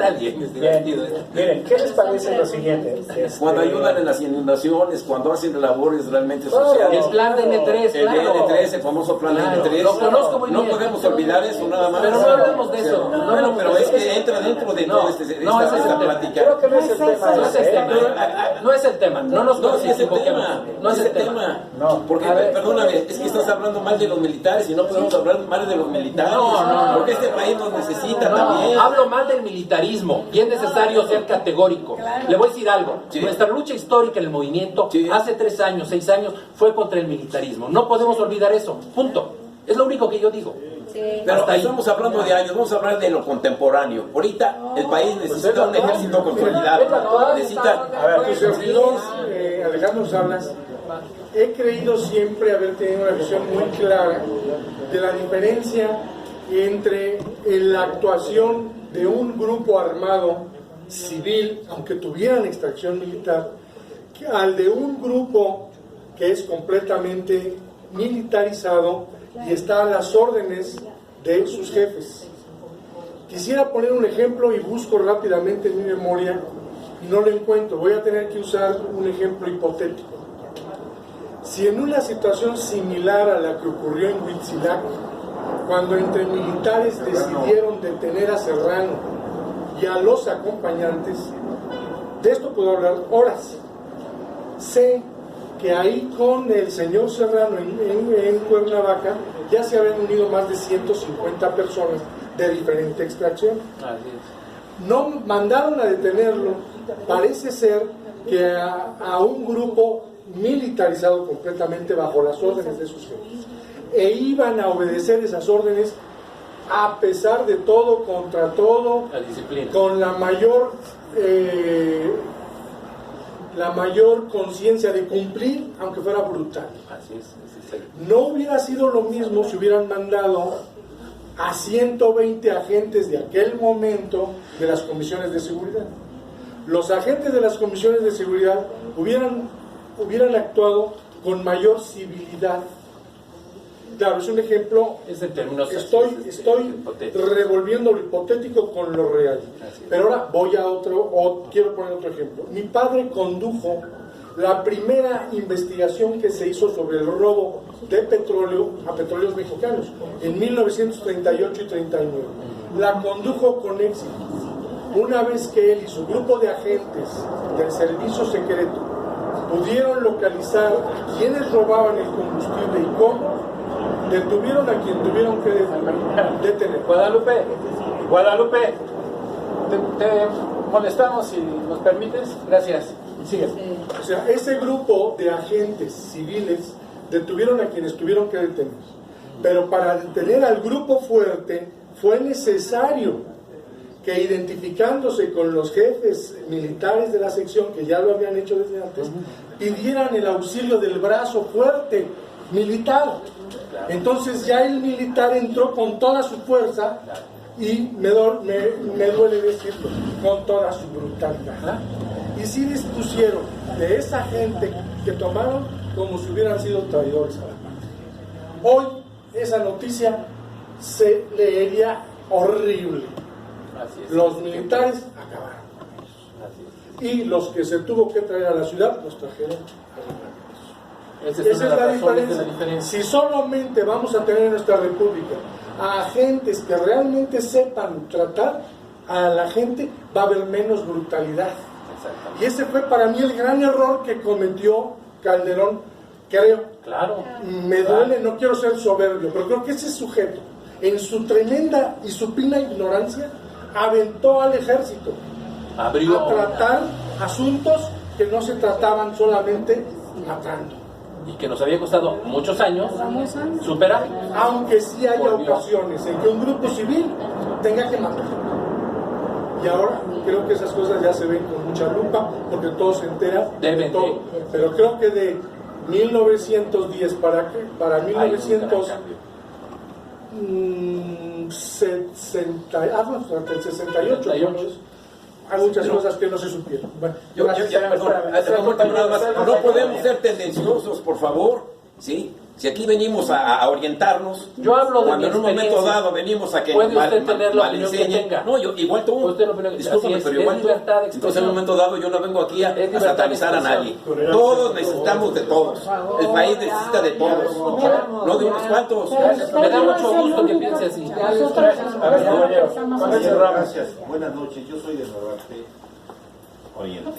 [SPEAKER 2] Está bien, es
[SPEAKER 1] Bien,
[SPEAKER 2] divertido.
[SPEAKER 1] miren, ¿qué les parece lo siguiente?
[SPEAKER 6] Cuando ayudan en las inundaciones, cuando hacen labores realmente sociales.
[SPEAKER 2] El plan de N3,
[SPEAKER 6] El
[SPEAKER 2] claro.
[SPEAKER 6] DN3, el famoso plan
[SPEAKER 2] Claro,
[SPEAKER 6] DN3.
[SPEAKER 2] lo conozco muy
[SPEAKER 6] No
[SPEAKER 2] bien.
[SPEAKER 6] podemos olvidar eso nada más.
[SPEAKER 2] Pero no hablemos de eso.
[SPEAKER 6] No,
[SPEAKER 2] No hablemos
[SPEAKER 6] pero
[SPEAKER 2] de
[SPEAKER 6] es
[SPEAKER 2] eso.
[SPEAKER 6] que entra dentro de
[SPEAKER 2] No,
[SPEAKER 6] toda
[SPEAKER 2] no, ese es
[SPEAKER 6] esta
[SPEAKER 2] el tema.
[SPEAKER 6] plática.
[SPEAKER 1] Creo que no es el tema.
[SPEAKER 2] No es el tema. No es el tema. No nos
[SPEAKER 6] No, sí es el
[SPEAKER 2] equivoquemos.
[SPEAKER 6] tema.
[SPEAKER 2] No es el tema.
[SPEAKER 1] No.
[SPEAKER 6] Porque,
[SPEAKER 2] A ver.
[SPEAKER 6] perdóname, es que estás hablando mal de los militares y no podemos hablar mal de los militares.
[SPEAKER 2] No.
[SPEAKER 6] Porque este país nos necesita
[SPEAKER 2] No,
[SPEAKER 6] también.
[SPEAKER 2] hablo mal del militarismo y es necesario ser categórico. Le voy a decir algo.
[SPEAKER 6] Sí.
[SPEAKER 2] Nuestra lucha histórica en el movimiento
[SPEAKER 6] Sí.
[SPEAKER 2] hace 3 años, 6 años fue contra el militarismo. No podemos olvidar eso. Punto. Es lo único que yo digo.
[SPEAKER 6] Pero
[SPEAKER 2] Hasta ahí.
[SPEAKER 6] estamos hablando de años, vamos a hablar de lo contemporáneo. Ahorita el país necesita un ejército consolidado. Necesita.
[SPEAKER 1] A ver,
[SPEAKER 9] Tu servidor, Alejandro Salas, he creído siempre haber tenido una visión muy clara de la diferencia entre la actuación de un grupo armado civil, aunque tuvieran extracción militar, al de un grupo que es completamente militarizado y está a las órdenes de sus jefes. Quisiera poner un ejemplo y busco rápidamente en mi memoria y no lo encuentro. Voy a tener que usar un ejemplo hipotético. Si en una situación similar a la que ocurrió en Huitzilac, cuando entre militares decidieron detener a Serrano y a los acompañantes, de esto puedo hablar horas. Sé que ahí con el señor Serrano en Cuernavaca ya se habían unido más de 150 personas de diferente extracción. No mandaron a detenerlo, parece ser que a un grupo militarizado completamente bajo las órdenes de sus jefes, e iban a obedecer esas órdenes a pesar de todo, contra todo,
[SPEAKER 2] La disciplina.
[SPEAKER 9] con la mayor conciencia de cumplir, aunque fuera brutal.
[SPEAKER 2] Así es. Ese es el-
[SPEAKER 9] No hubiera sido lo mismo si hubieran mandado a 120 agentes de aquel momento de las comisiones de seguridad. Los agentes de las comisiones de seguridad hubieran actuado con mayor civilidad. Claro, es un ejemplo.
[SPEAKER 2] Es en términos
[SPEAKER 9] Estoy
[SPEAKER 2] hipotéticos.
[SPEAKER 9] revolviendo lo hipotético con lo real.
[SPEAKER 2] Así es.
[SPEAKER 9] Pero ahora voy a quiero poner otro ejemplo. Mi padre condujo la primera investigación que se hizo sobre el robo de petróleo a petróleos mexicanos en 1938 y 39. La condujo con éxito. Una vez que él y su grupo de agentes del servicio secreto pudieron localizar a quienes robaban el combustible y cómo, detuvieron a quien tuvieron que detener.
[SPEAKER 1] Guadalupe, te molestamos si nos permites. Gracias. Sigue.
[SPEAKER 9] O sea, ese grupo de agentes civiles detuvieron a quienes tuvieron que detener. Pero para detener al grupo fuerte fue necesario que, identificándose con los jefes militares de la sección, que ya lo habían hecho desde antes, pidieran el auxilio del brazo fuerte militar. Entonces ya el militar entró con toda su fuerza y me duele decirlo, con toda su brutalidad. Y sí dispusieron de esa gente que tomaron como si hubieran sido traidores a la patria. Hoy esa noticia se leería horrible.
[SPEAKER 2] Así es.
[SPEAKER 9] Los militares acabaron con ellos.
[SPEAKER 2] Así es.
[SPEAKER 9] Y los que se tuvo que traer a la ciudad los trajeron a la
[SPEAKER 2] Esa
[SPEAKER 9] Esa
[SPEAKER 2] es una de
[SPEAKER 9] es la
[SPEAKER 2] las razones de la
[SPEAKER 9] diferencia.
[SPEAKER 2] diferencia.
[SPEAKER 9] Si solamente vamos a tener en nuestra república a agentes que realmente sepan tratar a la gente, va a haber menos brutalidad.
[SPEAKER 2] Exactamente.
[SPEAKER 9] Y ese fue para mí el gran error que cometió Calderón, creo.
[SPEAKER 2] Claro.
[SPEAKER 9] Me duele, no quiero ser soberbio, pero creo que ese sujeto, en su tremenda y supina ignorancia, aventó al ejército
[SPEAKER 2] Abrió
[SPEAKER 9] a tratar asuntos que no se trataban solamente matando.
[SPEAKER 2] y que nos había costado muchos años superar.
[SPEAKER 9] Aunque sí haya
[SPEAKER 2] Por Dios.
[SPEAKER 9] ocasiones en que un grupo civil tenga que matar. Y ahora creo que esas cosas ya se ven con mucha lupa, porque todos se enteran de
[SPEAKER 2] Deben
[SPEAKER 9] todo.
[SPEAKER 2] de.
[SPEAKER 9] Pero creo que de 1910 para
[SPEAKER 2] Hay un gran
[SPEAKER 9] 1960,
[SPEAKER 2] cambio.
[SPEAKER 9] 68, hay muchas cosas que no se supieron. Bueno,
[SPEAKER 6] Yo,
[SPEAKER 9] gracias.
[SPEAKER 6] perdón, nada más. No podemos ser tendenciosos, por favor, ¿sí? Si aquí venimos a orientarnos,
[SPEAKER 2] Yo hablo de
[SPEAKER 6] cuando
[SPEAKER 2] mi
[SPEAKER 6] en un momento
[SPEAKER 2] experiencia.
[SPEAKER 6] dado venimos a que
[SPEAKER 2] Puede usted tener la opinión que
[SPEAKER 6] enseñen.
[SPEAKER 2] tenga.
[SPEAKER 6] No, yo igual tú.
[SPEAKER 2] Usted lo opinión que-
[SPEAKER 6] Discúlpame,
[SPEAKER 2] así es,
[SPEAKER 6] pero
[SPEAKER 2] es
[SPEAKER 6] igual tú.
[SPEAKER 2] libertad de
[SPEAKER 6] Entonces en
[SPEAKER 2] expresión.
[SPEAKER 6] un momento dado yo no vengo aquí a
[SPEAKER 2] libertad de
[SPEAKER 6] satanizar a nadie.
[SPEAKER 2] expresión.
[SPEAKER 6] Todos necesitamos de todos. El país necesita de todos. No de unos cuantos.
[SPEAKER 2] Me da mucho gusto que piense así.
[SPEAKER 10] Gracias. Buenas noches. Yo soy de Norte Oriente.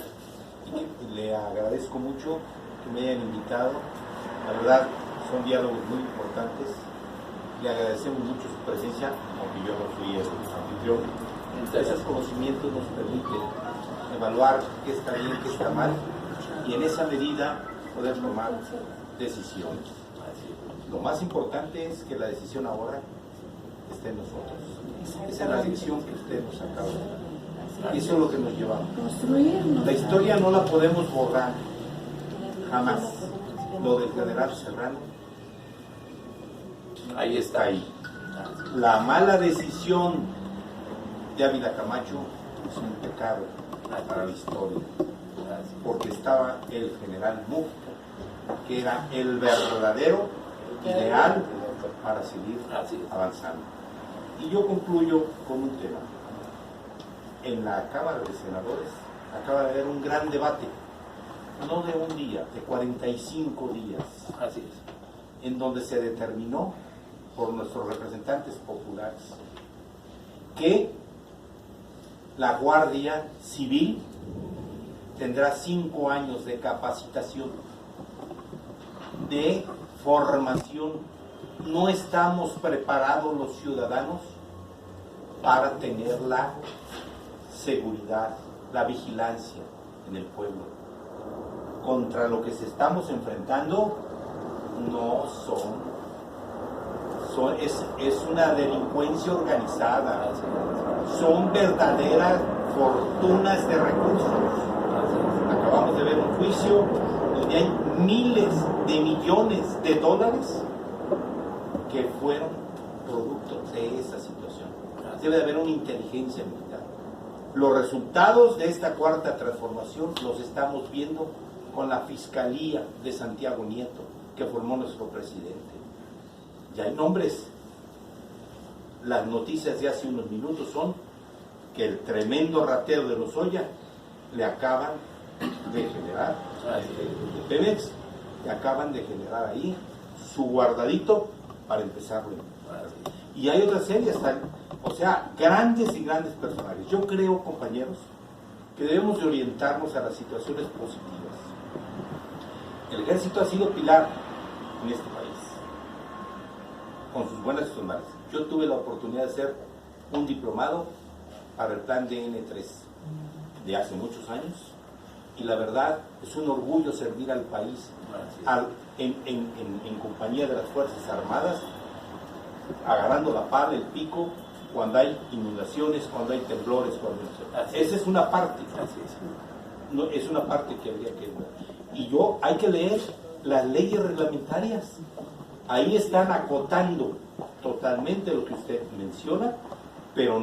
[SPEAKER 10] Y le agradezco mucho que me hayan invitado. La verdad, son diálogos muy importantes. Le agradecemos mucho su presencia, aunque yo no fui el anfitrión. Esos conocimientos nos permiten evaluar qué está bien, qué está mal, y en esa medida poder tomar decisiones. Lo más importante es que la decisión ahora esté en nosotros. Esa es la lección que usted nos acaba de dar. Y eso es lo que nos llevamos.
[SPEAKER 5] Construirnos.
[SPEAKER 10] La historia no la podemos borrar, jamás. Lo del general Serrano
[SPEAKER 2] Ahí está.
[SPEAKER 10] ahí. La mala decisión de Ávila Camacho es un pecado para la historia, porque estaba el general Mújica, que era el verdadero ideal para seguir avanzando. Y yo concluyo con un tema. En la Cámara de Senadores acaba de haber un gran debate, no de un día, de 45 días,
[SPEAKER 2] Así es.
[SPEAKER 10] en donde se determinó por nuestros representantes populares que la Guardia Civil tendrá 5 años de capacitación, de formación. No estamos preparados los ciudadanos para tener la seguridad, la vigilancia en el pueblo. Contra lo que se estamos enfrentando no es una delincuencia organizada, son verdaderas fortunas de recursos. Acabamos de ver un juicio donde hay miles de millones de dólares que fueron producto de esa situación. Debe de haber una inteligencia militar. Los resultados de esta cuarta transformación los estamos viendo con la Fiscalía de Santiago Nieto que formó nuestro presidente. Ya hay nombres. Las noticias de hace unos minutos son que el tremendo ratero de Lozoya le acaban de generar, de Pemex, le acaban de generar ahí su guardadito para empezarlo. Y hay otras series, o sea, grandes y grandes personajes. Yo creo, compañeros, que debemos de orientarnos a las situaciones positivas. El ejército ha sido pilar en este país, con sus buenas y sus malas. Yo tuve la oportunidad de ser un diplomado para el plan DN3 de hace muchos años, y la verdad es un orgullo servir al país en compañía de las Fuerzas Armadas, agarrando la pala, el pico, cuando hay inundaciones, cuando hay temblores, esa es una parte. No, es una parte que habría que ver. Y hay que leer las leyes reglamentarias. Ahí están acotando totalmente lo que usted menciona, pero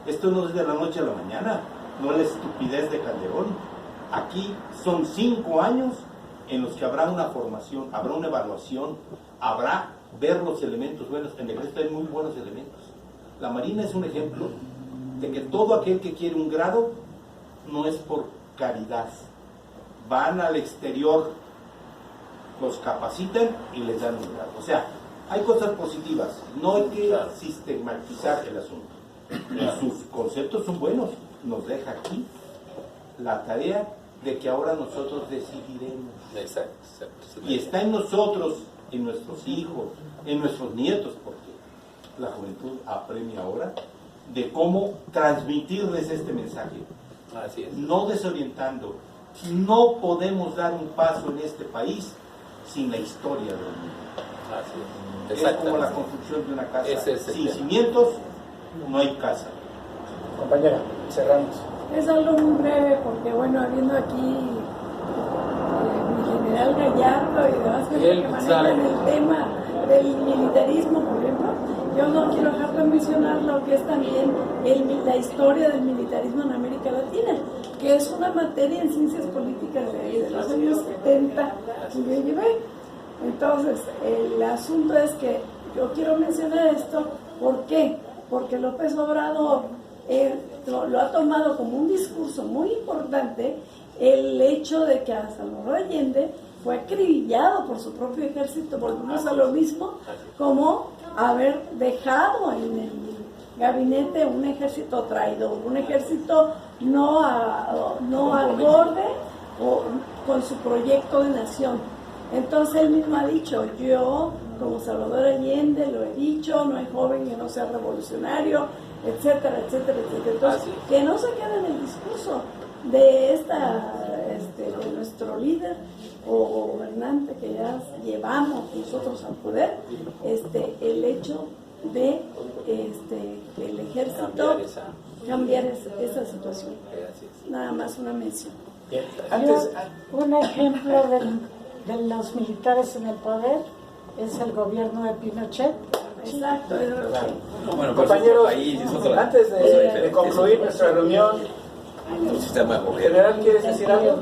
[SPEAKER 10] esto no es de la noche a la mañana, no es la estupidez de Calderón. Aquí son 5 años en los que habrá una formación, habrá una evaluación, habrá ver los elementos buenos. En el ejército hay muy buenos elementos. La Marina es un ejemplo de que todo aquel que quiere un grado no es por caridad. Van al exterior, los capacitan y les dan un grado. O sea, hay cosas positivas, no hay que sistematizar el asunto. Sus conceptos son buenos, nos deja aquí la tarea de que ahora nosotros decidiremos. Y está en nosotros, en nuestros hijos, en nuestros nietos, porque la juventud apremia ahora, de cómo transmitirles este mensaje.
[SPEAKER 2] Así es.
[SPEAKER 10] No desorientando. No podemos dar un paso en este país sin la historia del mundo.
[SPEAKER 2] Así es.
[SPEAKER 10] Es como la construcción de una casa. Sin
[SPEAKER 2] tema.
[SPEAKER 10] cimientos no hay casa.
[SPEAKER 1] Compañera, cerramos.
[SPEAKER 11] Es algo muy breve porque, bueno, habiendo aquí mi general Gallardo y demás que manejan el tema del militarismo, por ejemplo, yo no quiero dejar de mencionar lo que es también la historia del militarismo en América Latina, que es una materia en ciencias políticas de los años 70 que yo llevé. Entonces, el asunto es que yo quiero mencionar esto, ¿por qué? Porque López Obrador lo ha tomado como un discurso muy importante el hecho de que a Salvador Allende fue acribillado por su propio ejército, volvemos a lo mismo, como haber dejado en el gabinete un ejército traidor, un ejército no al borde o con su proyecto de nación. Entonces él mismo ha dicho, yo como Salvador Allende lo he dicho, no hay joven que no sea revolucionario, etcétera, etcétera, etcétera. Entonces, que no se quede en el discurso de de nuestro líder o gobernante que ya llevamos nosotros al poder, el hecho de el ejército cambiar esa situación. Nada más una mención.
[SPEAKER 5] Un ejemplo de los militares en el poder es el gobierno de Pinochet.
[SPEAKER 11] Exacto.
[SPEAKER 6] Bueno,
[SPEAKER 1] compañeros,
[SPEAKER 6] país, es otra,
[SPEAKER 1] antes de concluir nuestra reunión,
[SPEAKER 6] un sistema de gobierno.
[SPEAKER 1] general, ¿quieres decir algo?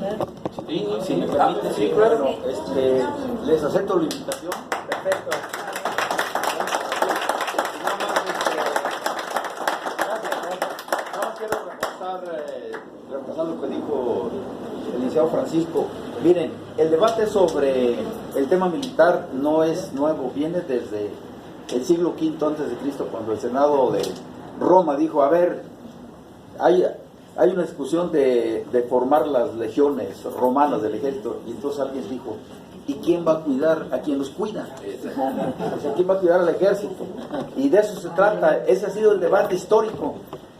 [SPEAKER 6] Sí, me permite.
[SPEAKER 1] Sí, claro.
[SPEAKER 12] Les acepto la invitación.
[SPEAKER 1] Perfecto.
[SPEAKER 12] No quiero repasar lo que dijo el licenciado Francisco. Miren, el debate sobre el tema militar no es nuevo, viene desde el siglo V antes de Cristo, cuando el Senado de Roma dijo, a ver, hay una discusión de formar las legiones romanas del ejército, y entonces alguien dijo, ¿y quién va a cuidar a quien los cuida? O sea, ¿quién va a cuidar al ejército? Y de eso se trata, ese ha sido el debate histórico.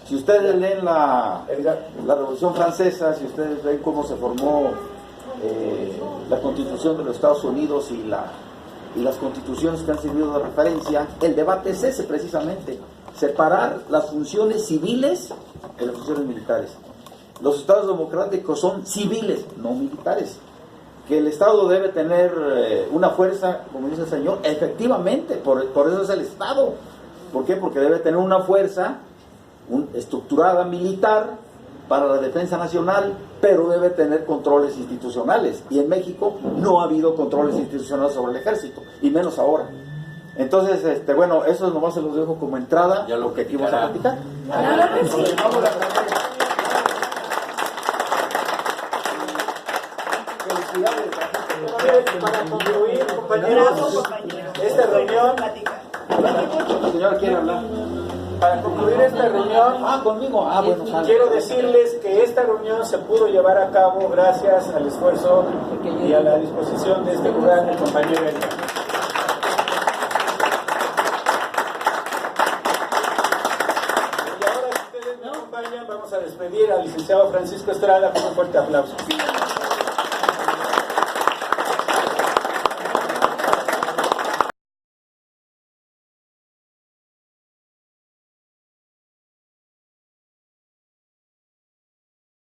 [SPEAKER 12] Si ustedes leen la Revolución Francesa, si ustedes ven cómo se formó la Constitución de los Estados Unidos y las constituciones que han servido de referencia, el debate es ese precisamente, separar las funciones civiles de las funciones militares. Los estados democráticos son civiles, no militares. Que el Estado debe tener una fuerza, como dice el señor, efectivamente, por eso es el Estado. ¿Por qué? Porque debe tener una fuerza estructurada militar para la defensa nacional, pero debe tener controles institucionales. Y en México no ha habido controles institucionales sobre el ejército, y menos ahora. Entonces, bueno, eso nomás se los dejo como entrada, ya lo que aquí vamos a platicar.
[SPEAKER 1] Para concluir, compañeros, esta reunión,
[SPEAKER 12] La señora quiere hablar.
[SPEAKER 1] para concluir esta reunión,
[SPEAKER 12] Conmigo. Bueno, sale.
[SPEAKER 1] quiero decirles que esta reunión se pudo llevar a cabo gracias al esfuerzo y a la disposición de este lugar, el compañero Edgar. Y ahora, si ustedes me acompañan, vamos a despedir al licenciado Francisco Estrada con un fuerte aplauso.